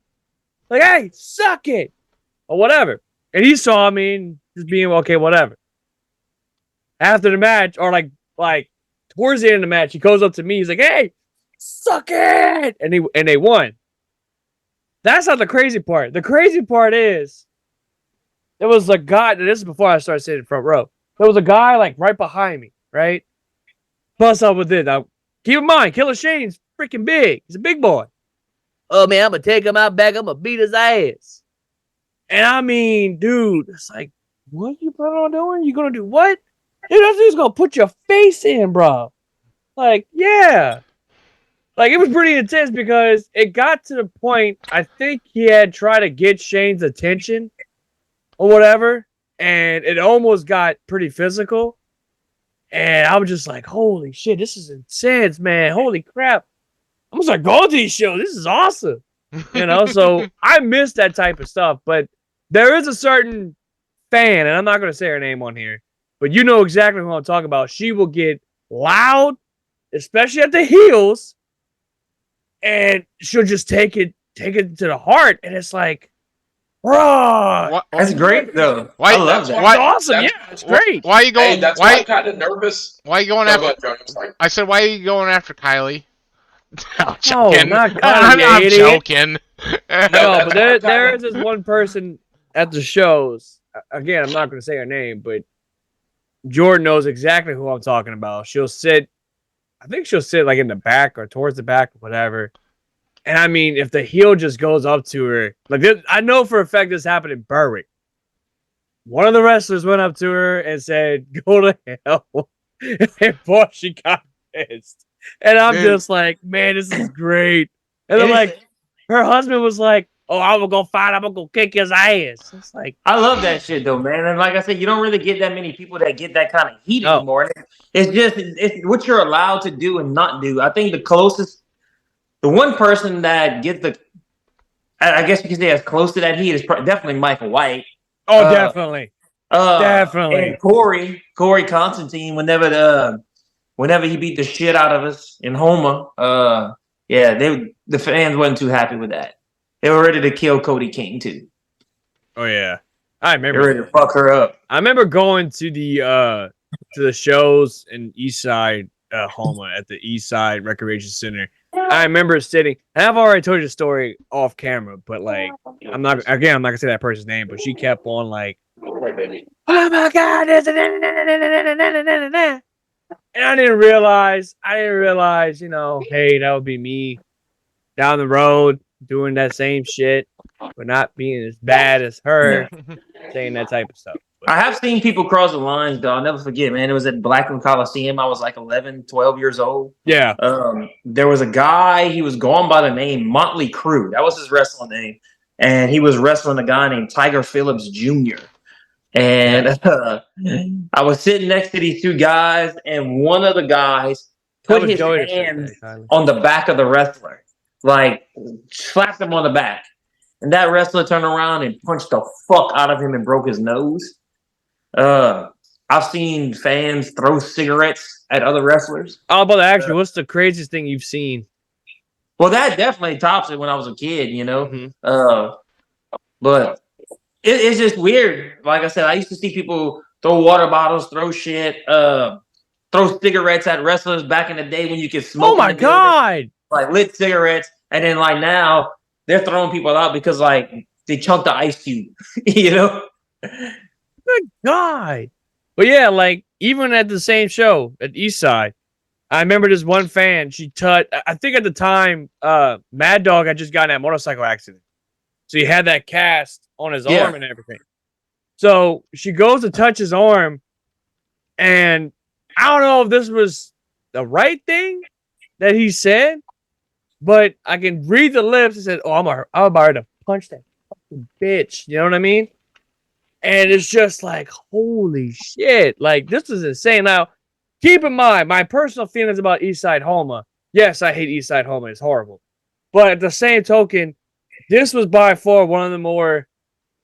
Speaker 2: Like, hey, suck it! Or whatever. And he saw me and just being, okay, whatever. After the match, or like towards the end of the match, he goes up to me. He's like, "Hey, suck it!" And they won. That's not the crazy part. The crazy part is there was a guy. This is before I started sitting in front row. There was a guy like right behind me, right? Bust up with it. Now, keep in mind, Killer Shane's freaking big. He's a big boy. Oh man, I'm gonna take him out back. I'm gonna beat his ass. And I mean, dude, it's like, what you planning on doing? You gonna do what? Dude, that dude's gonna put your face in, bro. Like, yeah. Like, it was pretty intense because it got to the point, I think he had tried to get Shane's attention or whatever, and it almost got pretty physical. And I was just like, holy shit, this is intense, man. Holy crap. I'm gonna start going to these shows. This is awesome. You know, so I miss that type of stuff. But there is a certain fan, and I'm not gonna say her name on here, but you know exactly who I'm talking about. She will get loud, especially at the heels, and she'll just take it to the heart. And it's like, bro,
Speaker 3: that's great though.
Speaker 5: I
Speaker 3: love that.
Speaker 2: That's awesome. It's great.
Speaker 5: Why are you going?
Speaker 4: Hey, that's why I'm kind of nervous.
Speaker 5: Why are you going after? I said, why are you going after Kylie? I'm
Speaker 2: joking. No, not Kylie.
Speaker 5: I'm joking.
Speaker 2: No, but there is this one person at the shows. Again, I'm not going to say her name, but Jordan knows exactly who I'm talking about. She'll sit like in the back or towards the back, whatever. And I mean, if the heel just goes up to her, like I know for a fact this happened in Berwick. One of the wrestlers went up to her and said, "Go to hell," and boy, she got pissed. And I'm just like, man, this is great. And then like, her husband was like, "Oh, I'm gonna go fight. I'm gonna go kick his ass." It's like,
Speaker 3: I love that shit though, man. And like I said, you don't really get that many people that get that kind of heat anymore. It's what you're allowed to do and not do. I think the one person that gets I guess you could say as close to that heat is definitely Michael White.
Speaker 2: Oh, definitely. Definitely.
Speaker 3: And Corey Constantine, whenever he beat the shit out of us in Homa, the fans wasn't too happy with that. They were ready to kill Cody King too.
Speaker 2: Oh yeah, I remember.
Speaker 3: They were ready to fuck her up.
Speaker 2: I remember going to the shows in Eastside Homa at the Eastside Recreation Center. I remember sitting, and I've already told you the story off camera, but like, I'm not gonna say that person's name, but she kept on like, "Oh my god," and I didn't realize, you know, hey, that would be me down the road doing that same shit, but not being as bad as her, saying that type of stuff. But
Speaker 3: I have seen people cross the lines, though. I'll never forget, man. It was at Blackman Coliseum. I was like 11, 12 years old.
Speaker 2: Yeah.
Speaker 3: There was a guy, he was going by the name Motley Crue. That was his wrestling name. And he was wrestling a guy named Tiger Phillips Jr. And I was sitting next to these two guys, and one of the guys put his hands on the back of the wrestler, like slapped him on the back. And that wrestler turned around and punched the fuck out of him and broke his nose. I've seen fans throw cigarettes at other wrestlers.
Speaker 2: Oh, but actually, what's the craziest thing you've seen?
Speaker 3: Well, that definitely tops it when I was a kid, you know.
Speaker 2: Mm-hmm.
Speaker 3: But it's just weird. Like I said, I used to see people throw water bottles, throw shit, throw cigarettes at wrestlers back in the day when you could smoke.
Speaker 2: Oh my god!
Speaker 3: Like lit cigarettes, and then like now they're throwing people out because like they chunked the ice cube, you know.
Speaker 2: Good God! But yeah, like even at the same show at Eastside, I remember this one fan. She touched. I think at the time, Mad Dog had just gotten that motorcycle accident, so he had that cast on his arm and everything. So she goes to touch his arm, and I don't know if this was the right thing that he said, but I can read the lips. He said, "Oh, I'm about to punch that fucking bitch." You know what I mean? And it's just like, holy shit! Like this is insane. Now, keep in mind my personal feelings about Eastside Homa. Yes, I hate Eastside Homa. It's horrible. But at the same token, this was by far one of the more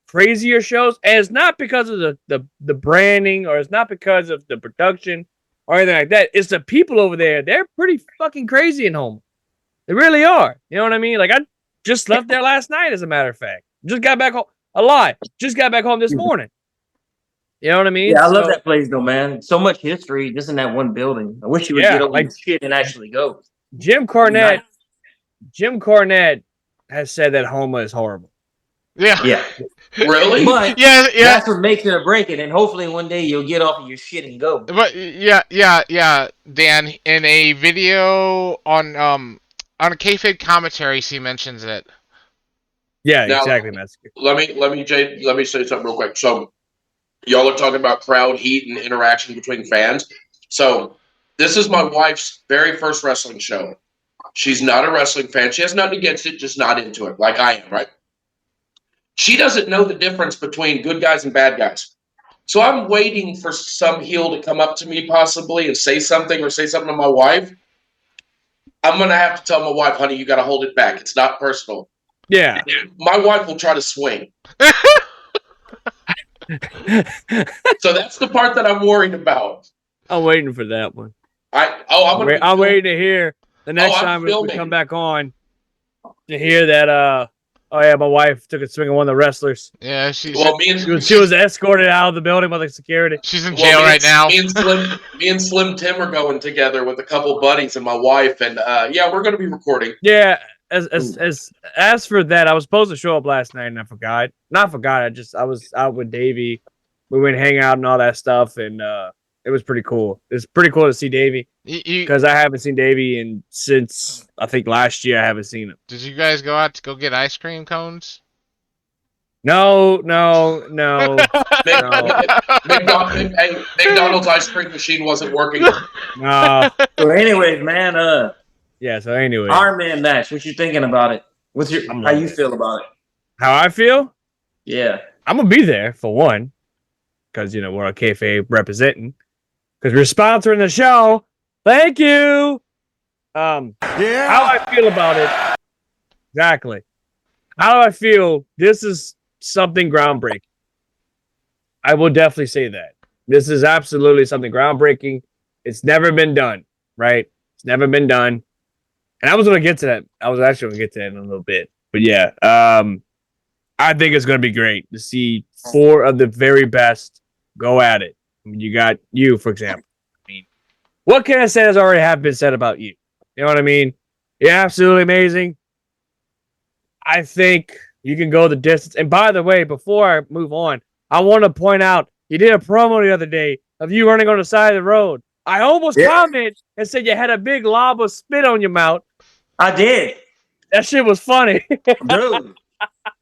Speaker 2: crazier shows, and it's not because of the branding, or it's not because of the production or anything like that. It's the people over there. They're pretty fucking crazy in Homa. They really are. You know what I mean? Like I just left there last night, as a matter of fact. Just got back home. A lie. Just got back home this morning. You know what I mean?
Speaker 3: Yeah, I love that place though, man. So much history just in that one building. I wish you would get over your shit and actually go.
Speaker 2: Jim Cornette has said that Homa is horrible.
Speaker 3: Yeah.
Speaker 4: Really?
Speaker 3: But
Speaker 5: yeah.
Speaker 3: That's what makes it or break it, and hopefully one day you'll get off of your shit and go.
Speaker 5: But yeah, Dan, in a video on a Kayfabe commentary, he mentions it.
Speaker 2: Yeah,
Speaker 4: now,
Speaker 2: exactly.
Speaker 4: Let me say something real quick. So, y'all are talking about crowd heat and interaction between fans. So, this is my wife's very first wrestling show. She's not a wrestling fan. She has nothing against it, just not into it, like I am, right? She doesn't know the difference between good guys and bad guys. So I'm waiting for some heel to come up to me possibly and say something, or say something to my wife. I'm going to have to tell my wife, honey, you got to hold it back. It's not personal.
Speaker 2: Yeah.
Speaker 4: My wife will try to swing. So that's the part that I'm worried about.
Speaker 2: I'm waiting for that one.
Speaker 4: I'm
Speaker 2: waiting to hear the next time we come back on to hear that. Oh yeah, my wife took a swing at one of the wrestlers.
Speaker 5: Yeah,
Speaker 2: she was escorted out of the building by the security.
Speaker 5: She's in jail right now.
Speaker 4: Me and Slim Tim are going together with a couple buddies and my wife, and we're going to be recording.
Speaker 2: Yeah. As for that, I was supposed to show up last night and I forgot. Not forgot. I was out with Davey. We went hang out and all that stuff, and it was pretty cool. It's pretty cool to see Davey because I haven't seen Davey since I think last year. I haven't seen him.
Speaker 5: Did you guys go out to go get ice cream cones?
Speaker 2: No.
Speaker 4: McDonald's ice cream machine wasn't working.
Speaker 2: No.
Speaker 3: So anyways, man,
Speaker 2: yeah, so anyway.
Speaker 3: Iron Man match. What you thinking about it? How you feel about it?
Speaker 2: How I feel?
Speaker 3: Yeah.
Speaker 2: I'm gonna be there for one. Because we're on Kayfabe representing. Because we're sponsoring the show. Thank you. How I feel about it. Exactly. How do I feel? This is something groundbreaking. I will definitely say that. This is absolutely something groundbreaking. It's never been done, right? It's never been done. And I was going to get to that. I was actually going to get to that in a little bit. But yeah, I think it's going to be great to see 4 of the very best go at it. I mean, you got you, for example. I mean, what can I say has already have been said about you? You know what I mean? You're absolutely amazing. I think you can go the distance. And by the way, before I move on, I want to point out you did a promo the other day of you running on the side of the road. I almost commented and said you had a big lob of spit on your mouth.
Speaker 3: I did.
Speaker 2: That shit was funny.
Speaker 3: Dude,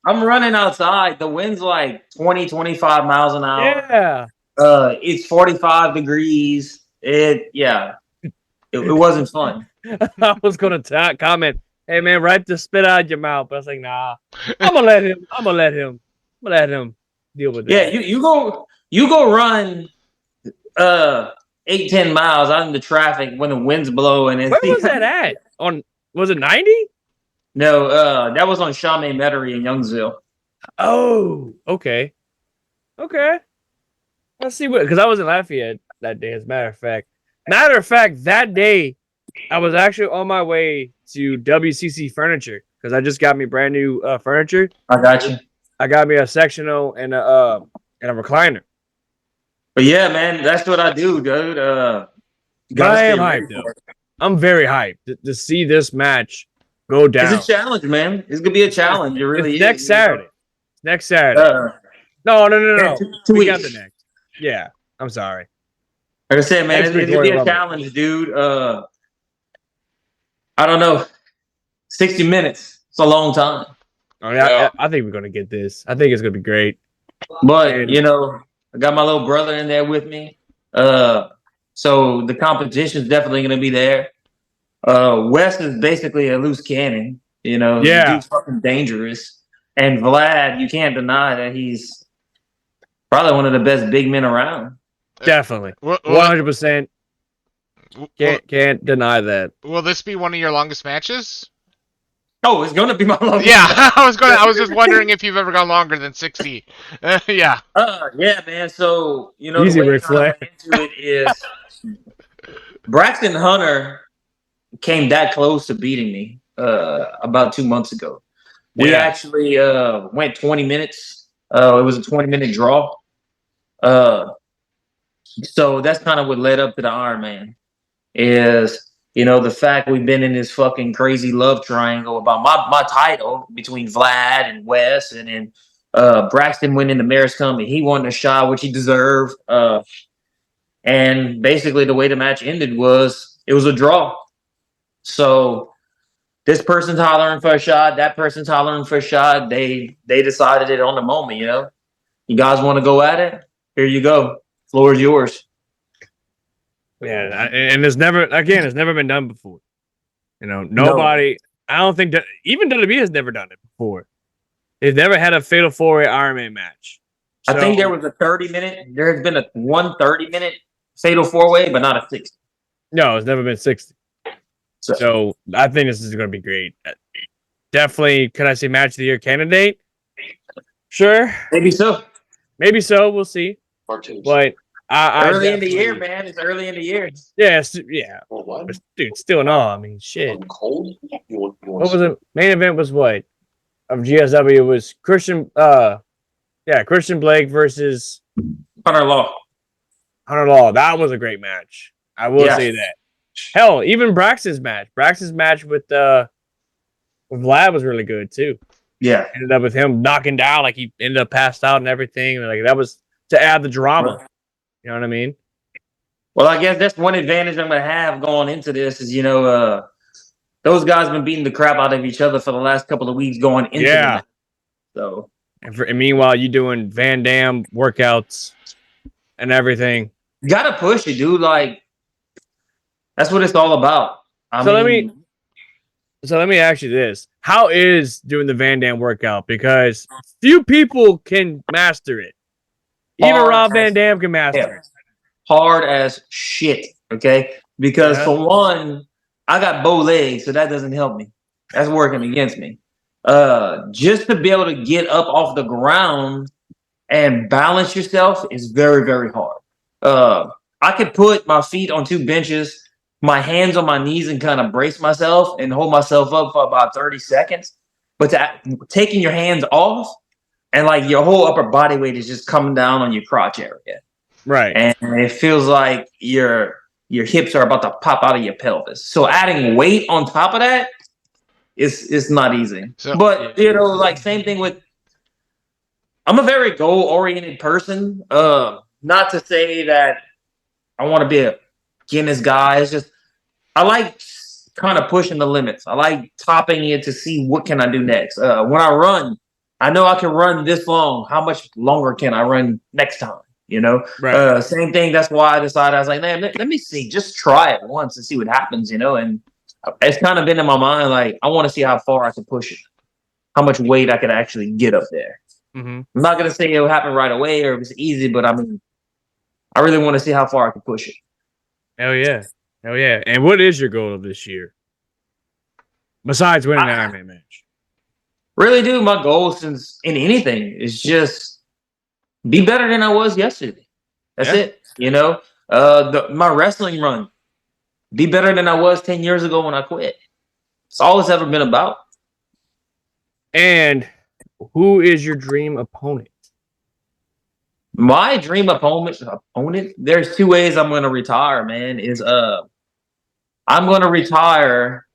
Speaker 3: I'm running outside. The wind's like 20, 25 miles an hour.
Speaker 2: Yeah.
Speaker 3: It's 45 degrees. It wasn't fun.
Speaker 2: I was going to comment, hey, man, wipe the spit out of your mouth. But I was like, nah, I'm going to let him deal with that.
Speaker 3: Yeah, you go You go run 8-10 miles out in the traffic when the winds blow and
Speaker 2: Where was that at? Was it 90?
Speaker 3: No, that was on Shawnee Metairie in Youngsville.
Speaker 2: Oh, okay. Let's see what, because I was in Lafayette that day, as a matter of fact. That day, I was actually on my way to WCC Furniture because I just got me brand new furniture.
Speaker 3: I got you.
Speaker 2: I got me a sectional and a recliner.
Speaker 3: But yeah, man, that's what I do, dude.
Speaker 2: I am hyped, though. I'm very hyped to see this match go down.
Speaker 3: It's a challenge, man. It's gonna be a challenge. It really is.
Speaker 2: Next Saturday. Next Saturday. No.
Speaker 3: 2
Speaker 2: we
Speaker 3: weeks.
Speaker 2: got the next. Yeah, I'm sorry.
Speaker 3: Like I said, man, it's gonna be a challenge, dude. I don't know. 60 minutes. It's a long time.
Speaker 2: Oh, yeah. I think we're gonna get this. I think it's gonna be great.
Speaker 3: But I got my little brother in there with me. So the competition's definitely gonna be there. Wes is basically a loose cannon. He's fucking dangerous. And Vlad, you can't deny that he's probably one of the best big men around.
Speaker 2: Definitely. 100%. Can't deny that.
Speaker 5: Will this be one of your longest matches?
Speaker 3: Oh, it's gonna be my longest.
Speaker 5: Yeah, I was just wondering if you've ever gone longer than 60. Yeah.
Speaker 3: Yeah, man. So
Speaker 2: Easy,
Speaker 3: the way
Speaker 2: Ric Flair.
Speaker 3: into it is Braxton Hunter came that close to beating me about 2 months ago. We actually went 20 minutes. It was a 20-minute draw. So that's kind of what led up to the Iron Man. Is the fact we've been in this fucking crazy love triangle about my title between Vlad and Wes, and then Braxton winning the Mayor's Cup, and he won the shot, which he deserved. And basically the way the match ended was it was a draw. So this person's hollering for a shot, that person's hollering for a shot. They decided it on the moment, You guys want to go at it? Here you go. Floor is yours.
Speaker 2: Yeah, and it's never been done before. Nobody. No. I don't think that even WWE has never done it before. They've never had a Fatal 4-Way Iron Man match.
Speaker 3: So, I think there was a 30-minute. There has been a 30-minute Fatal 4-Way, but not a 60.
Speaker 2: No, it's never been 60. So I think this is going to be great. Definitely, can I say match of the year candidate? Sure.
Speaker 3: Maybe so.
Speaker 2: We'll see. But
Speaker 3: early in the year, man. It's early in the year.
Speaker 2: Yeah. Well, what? Dude, still in awe. I mean, shit.
Speaker 4: Cold?
Speaker 2: What was the main event? Was what of GSW was Christian? Christian Blake versus
Speaker 3: Hunter Law.
Speaker 2: That was a great match. I will say that. Hell, even Braxton's match with Vlad was really good too.
Speaker 3: Yeah,
Speaker 2: ended up with him knocking down, like he ended up passed out and everything. Like that was to add the drama. Right. You know what I mean?
Speaker 3: Well, I guess that's one advantage I'm gonna have going into this is those guys been beating the crap out of each other for the last couple of weeks going into the match. So
Speaker 2: and meanwhile you doing Van Damme workouts and everything.
Speaker 3: You gotta push it, dude. Like that's what it's all about.
Speaker 2: Let me ask you this. How is doing the Van Damme workout? Because few people can master it. Even Rob Van Dam can master it.
Speaker 3: Hard as shit, okay? Because for one, I got bow legs, so that doesn't help me. That's working against me. Just to be able to get up off the ground and balance yourself is very, very hard. I could put my feet on 2 benches, my hands on my knees, and kind of brace myself and hold myself up for about 30 seconds. But taking your hands off and like your whole upper body weight is just coming down on your crotch area.
Speaker 2: Right.
Speaker 3: And it feels like your hips are about to pop out of your pelvis. So adding weight on top of that is not easy. But like same thing with I'm a very goal-oriented person. Not to say that I want to be a Guinness guy. It's just I like kind of pushing the limits. I like topping it to see what can I do next. When I run, I know I can run this long. How much longer can I run next time?
Speaker 2: Right.
Speaker 3: Same thing. That's why I decided I was like, man, let me see, just try it once and see what happens. And it's kind of been in my mind like I want to see how far I can push it, how much weight I can actually get up there.
Speaker 2: Mm-hmm.
Speaker 3: I'm not gonna say it'll happen right away or it's easy, but I mean, I really want to see how far I can push it.
Speaker 2: Hell yeah. Hell yeah. And what is your goal of this year? Besides winning the Iron Man match.
Speaker 3: Really, dude, my goal since in anything is just be better than I was yesterday. That's it. You know, my wrestling run, be better than I was 10 years ago when I quit. It's all it's ever been about.
Speaker 2: And who is your dream opponent?
Speaker 3: My dream opponent, there's two ways I'm going to retire, man. I'm going to retire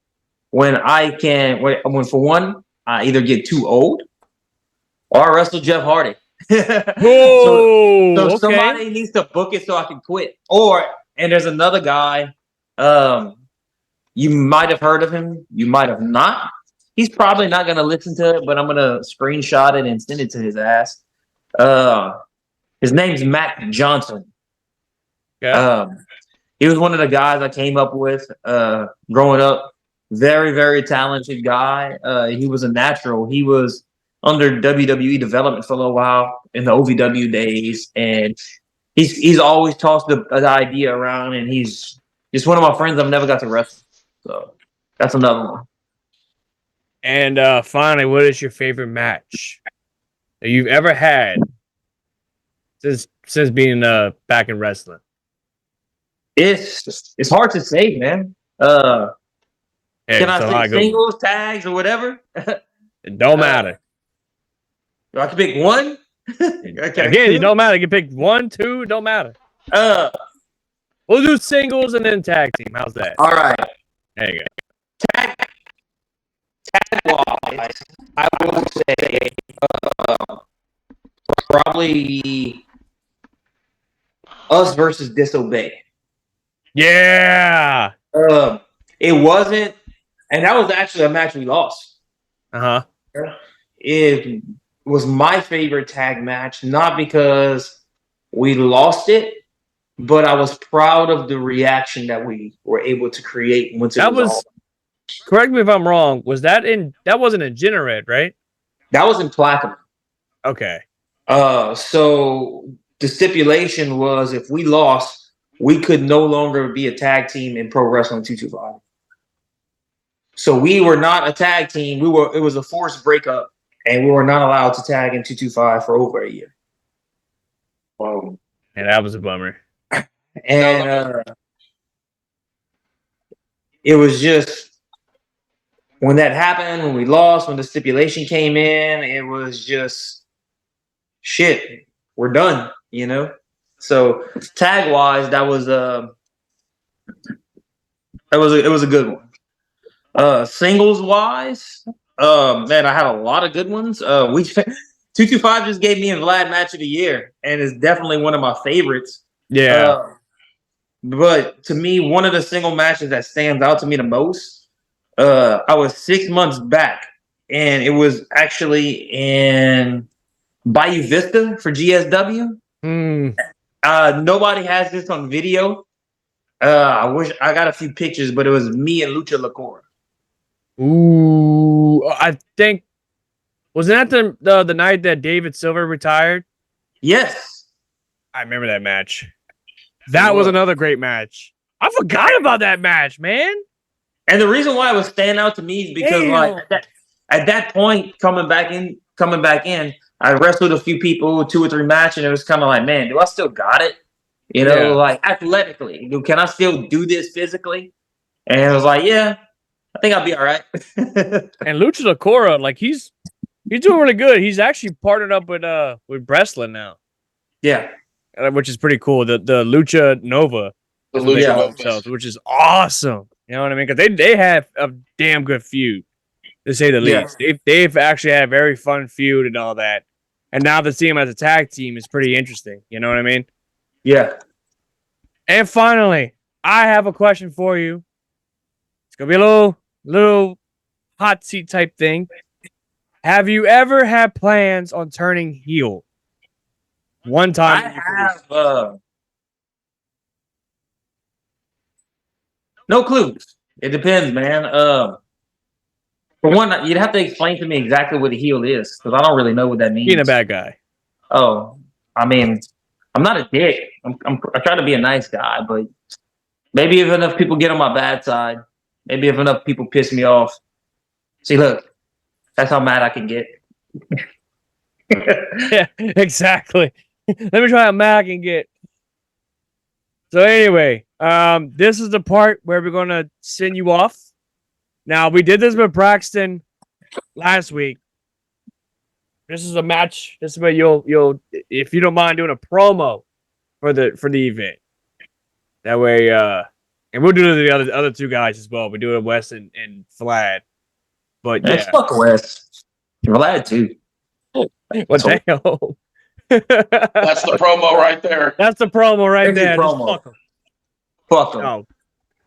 Speaker 3: when when for one, I either get too old or I wrestle Jeff Hardy.
Speaker 2: Whoa,
Speaker 3: so
Speaker 2: okay.
Speaker 3: somebody needs to book it so I can quit. And there's another guy. You might have heard of him. You might have not. He's probably not going to listen to it, but I'm going to screenshot it and send it to his ass. His name's Matt Johnson.
Speaker 2: Yeah.
Speaker 3: He was one of the guys I came up with growing up. Very, very talented guy. He was a natural. He was under WWE development for a little while in the OVW days, and he's always tossed the idea around. And he's just one of my friends I've never got to wrestle. So that's another one.
Speaker 2: And finally, what is your favorite match that you've ever had since being back in wrestling?
Speaker 3: It's hard to say, man. Can I say singles, tags, or whatever?
Speaker 2: It don't matter.
Speaker 3: I can pick one.
Speaker 2: Okay. Again, it don't matter. You can pick 1, 2. It don't matter. We'll do singles and then tag team. How's that?
Speaker 3: All right.
Speaker 2: There you go.
Speaker 3: Tag wise, I will say probably us versus Disobey.
Speaker 2: Yeah.
Speaker 3: It wasn't, and that was actually a match we lost. It was my favorite tag match, not because we lost it, but I was proud of the reaction that we were able to create once it was all.
Speaker 2: Correct me if I'm wrong. That wasn't in Generate, right?
Speaker 3: That was in Platinum.
Speaker 2: Okay.
Speaker 3: So the stipulation was if we lost, we could no longer be a tag team in Pro Wrestling 225. So we were not a tag team. It was a forced breakup, and we were not allowed to tag in 225 for over a year.
Speaker 2: Wow. And that was a bummer.
Speaker 3: And it was just when that happened, when we lost, when the stipulation came in, it was just shit. We're done, you know. So tag wise, it was a good one. Singles wise, man, I had a lot of good ones. 225 just gave me a Vlad match of the year, and it's definitely one of my favorites.
Speaker 2: Yeah.
Speaker 3: But to me, one of the single matches that stands out to me the most, I was 6 months back, and it was actually in Bayou Vista for GSW. Nobody has this on video. I wish I got a few pictures, but it was me and Lucha Lacora.
Speaker 2: Ooh, I think wasn't that the night that David Silver retired?
Speaker 3: Yes,
Speaker 2: I remember that match. That was another great match. I forgot about that match, man.
Speaker 3: And the reason why it was standing out to me is because at that point, coming back in, I wrestled a few people, 2 or 3 matches, and it was kind of like, man, do I still got it? You know, like athletically, can I still do this physically? And I was like, yeah, I think I'll be all right.
Speaker 2: And Lucha Lacora, like he's doing really good. He's actually partnered up with Breslin now.
Speaker 3: Yeah,
Speaker 2: which is pretty cool. The Lucha Nova, which is awesome. You know what I mean? Because they have a damn good feud, to say the least. They've actually had a very fun feud and all that. And now to see them as a tag team is pretty interesting. You know what I mean?
Speaker 3: Yeah.
Speaker 2: And finally, I have a question for you. It's gonna be a little hot seat type thing. Have you ever had plans on turning heel? One time.
Speaker 3: I have no clues. It depends, man. For one, you'd have to explain to me exactly what a heel is, because I don't really know what that means.
Speaker 2: Being a bad guy.
Speaker 3: Oh, I mean, I'm not a dick. I try to be a nice guy, but maybe if enough people get on my bad side, maybe if enough people piss me off. See, look, that's how mad I can get.
Speaker 2: Yeah, exactly. Let me try how mad I can get. So anyway, this is the part where we're gonna send you off. Now we did this with Braxton last week. This is a match. This is where you'll if you don't mind doing a promo for the event. That way, and we'll do it to the other two guys as well. We do it Wes and Vlad. But
Speaker 3: Man,
Speaker 2: yeah,
Speaker 3: fuck Wes. You're glad too.
Speaker 2: what the hell?
Speaker 4: That's the promo right there.
Speaker 2: That's the promo right
Speaker 3: Every
Speaker 2: there.
Speaker 3: promo.
Speaker 2: Just fuck 'em.
Speaker 3: Fuck him.
Speaker 2: No,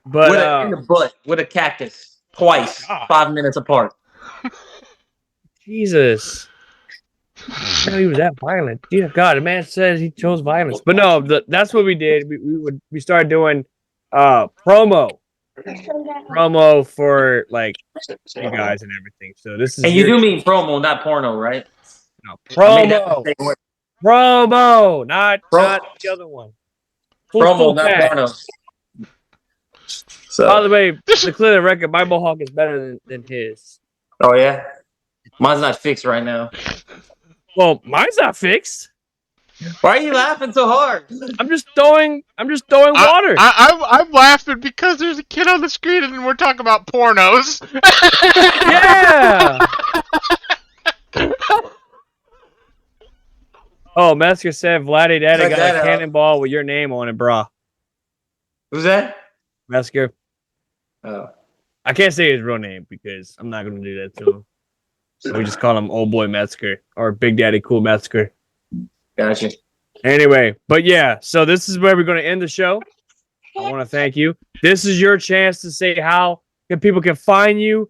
Speaker 2: but
Speaker 3: In the butt with a cactus twice,
Speaker 2: God.
Speaker 3: 5 minutes apart.
Speaker 2: Jesus. I know he was that violent. Dear God, the man says he chose violence. But no, that's what we did. We started doing promo for like you guys and everything. So this is
Speaker 3: And you do mean promo, not porno, right?
Speaker 2: no,
Speaker 3: I made that
Speaker 2: promo.
Speaker 3: mistake with
Speaker 2: Promo, not the other one.
Speaker 3: promo, not
Speaker 2: pack.
Speaker 3: porno. So,
Speaker 2: By the way, to clear the record, my mohawk is better than his.
Speaker 3: oh yeah, mine's not fixed right now.
Speaker 2: Well, mine's not fixed.
Speaker 3: Why are you laughing so hard?
Speaker 2: I'm just throwing water.
Speaker 5: I'm laughing because there's a kid on the screen and we're talking about pornos.
Speaker 2: Yeah. Oh, Metzger said Vladdy Daddy
Speaker 3: Check
Speaker 2: got
Speaker 3: that
Speaker 2: a
Speaker 3: out.
Speaker 2: cannonball with your name on it, brah.
Speaker 3: Who's that?
Speaker 2: Metzger.
Speaker 3: Oh,
Speaker 2: I can't say his real name because I'm not going to do that to him. So we just call him Old Boy Metzger or Big Daddy Cool Metzger.
Speaker 3: gotcha.
Speaker 2: Anyway, but yeah, so this is where we're going to end the show. I want to thank you. This is your chance to say how people can find you,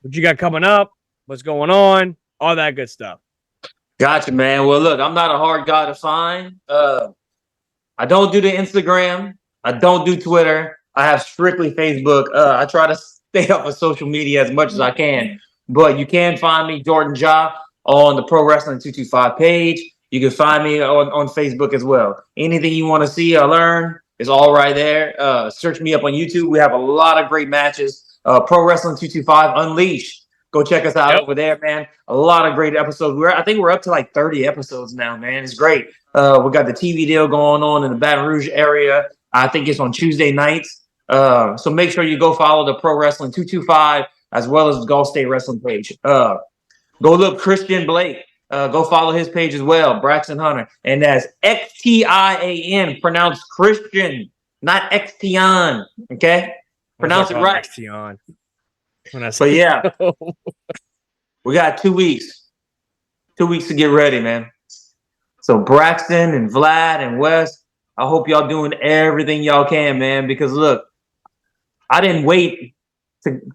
Speaker 2: what you got coming up, what's going on, all that good stuff.
Speaker 3: Gotcha, man. Well, look, I'm not a hard guy to find. I don't do the Instagram. I don't do Twitter. I have strictly Facebook. I try to stay off of social media as much as I can. But you can find me, Jordan Ja, on the Pro Wrestling 225 page. You can find me on Facebook as well. Anything you want to see or learn is all right there. Search me up on YouTube. We have a lot of great matches. Pro Wrestling 225 Unleashed. Go check us out over there, man. A lot of great episodes. I think we're up to like 30 episodes now, man. It's great. We got the TV deal going on in the Baton Rouge area. I think it's on Tuesday nights. So make sure you go follow the Pro Wrestling 225 as well as the Gulf State Wrestling page. Go look Christian Blake. Go follow his page as well, Braxton Hunter. And that's Xtian, pronounced Christian, not Xtion. Okay? Pronounce it right.
Speaker 2: Xtion.
Speaker 3: But yeah, we got 2 weeks. 2 weeks to get ready, man. So Braxton and Vlad and Wes, I hope y'all doing everything y'all can, man. Because look, I didn't wait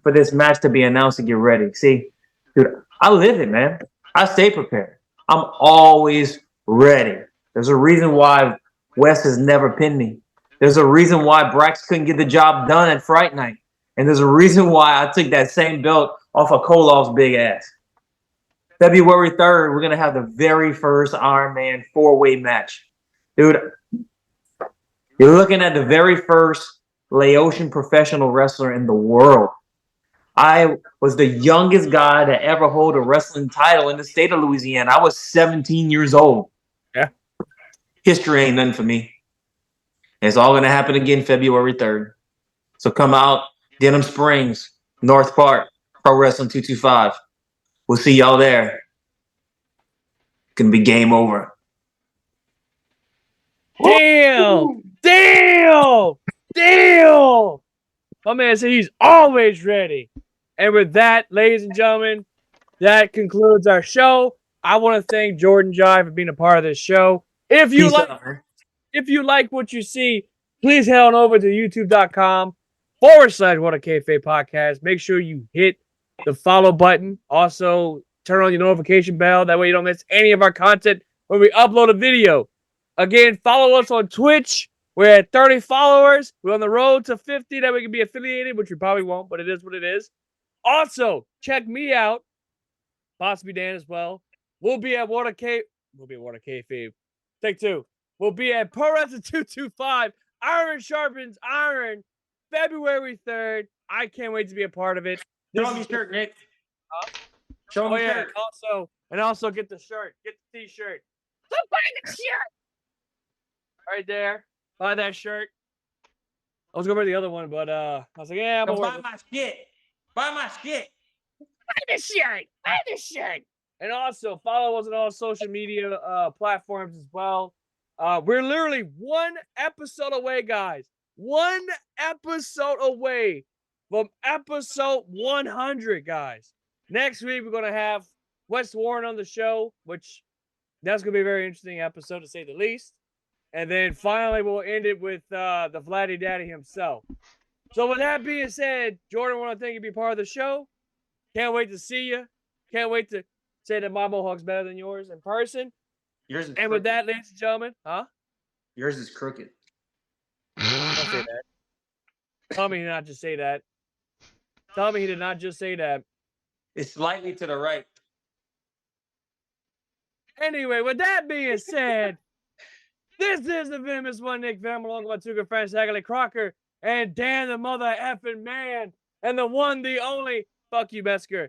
Speaker 3: for this match to be announced to get ready. See, dude, I live it, man. I stay prepared. I'm always ready. There's a reason why Wes has never pinned me. There's a reason why Brax couldn't get the job done at Fright Night. And there's a reason why I took that same belt off of Koloff's big ass. February 3rd, we're going to have the very first Iron Man 4-way match. Dude, you're looking at the very first Laotian professional wrestler in the world. I was the youngest guy to ever hold a wrestling title in the state of Louisiana. I was 17 years old.
Speaker 2: Yeah.
Speaker 3: History ain't nothing for me. It's all going to happen again February 3rd. So come out, Denham Springs, North Park, Pro Wrestling 225. We'll see y'all there. Gonna be game over.
Speaker 2: Damn! My man said he's always ready. And with that, ladies and gentlemen, that concludes our show. I want to thank Jordan Jive for being a part of this show. If you like what you see, please head on over to youtube.com/What a Kayfabe Podcast. Make sure you hit the follow button. Also, turn on your notification bell. That way you don't miss any of our content when we upload a video. Again, follow us on Twitch. We're at 30 followers. We're on the road to 50 that we can be affiliated, which we probably won't, but it is what it is. Also, check me out. Possibly Dan as well. We'll be at Water Kayfabe. Take two. We'll be at Pro Wrestling 225. Iron Sharpens Iron. February 3rd. I can't wait to be a part of it.
Speaker 3: Show me your shirt, Nick. Show me your shirt.
Speaker 2: And also get the shirt. Get the t-shirt. So buy the shirt. Right there. Buy that shirt. I was going to buy the other one, but I was like, yeah, I'm going to
Speaker 3: buy my shit. Buy my shit.
Speaker 2: Buy the shirt. Buy the shirt. And also follow us on all social media platforms as well. We're literally one episode away, guys. One episode away from episode 100, guys. Next week, we're going to have Wes Warren on the show, which that's going to be a very interesting episode, to say the least. And then finally, we'll end it with the Vladdy Daddy himself. So with that being said, Jordan, I want to thank you for being part of the show. Can't wait to see you. Can't wait to say that my mohawk's better than yours in person.
Speaker 3: Yours is
Speaker 2: and with that, ladies and gentlemen,
Speaker 3: yours is crooked.
Speaker 2: Don't say that. Tell me he did not just say that. Tell me he did not just say that.
Speaker 3: It's slightly to the right.
Speaker 2: Anyway, with that being said, this is the Venomous One, Nick Venom, along with my two good friends, Sagaley Crocker and Dan the mother effing man, and the one, the only, fuck you, Besker,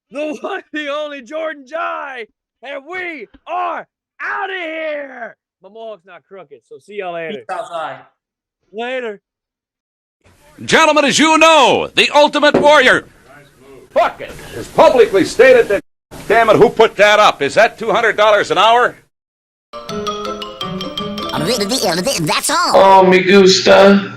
Speaker 2: the one, the only Jordan Jai, and we are out of here. My mohawk's not crooked, so see y'all later.
Speaker 3: Peace outside.
Speaker 2: Later.
Speaker 8: Gentlemen, as you know, the Ultimate Warrior. Fuck it. It's publicly stated that, damn it, who put that up? Is that $200 an hour?
Speaker 9: That's all.
Speaker 4: Oh, me gusta.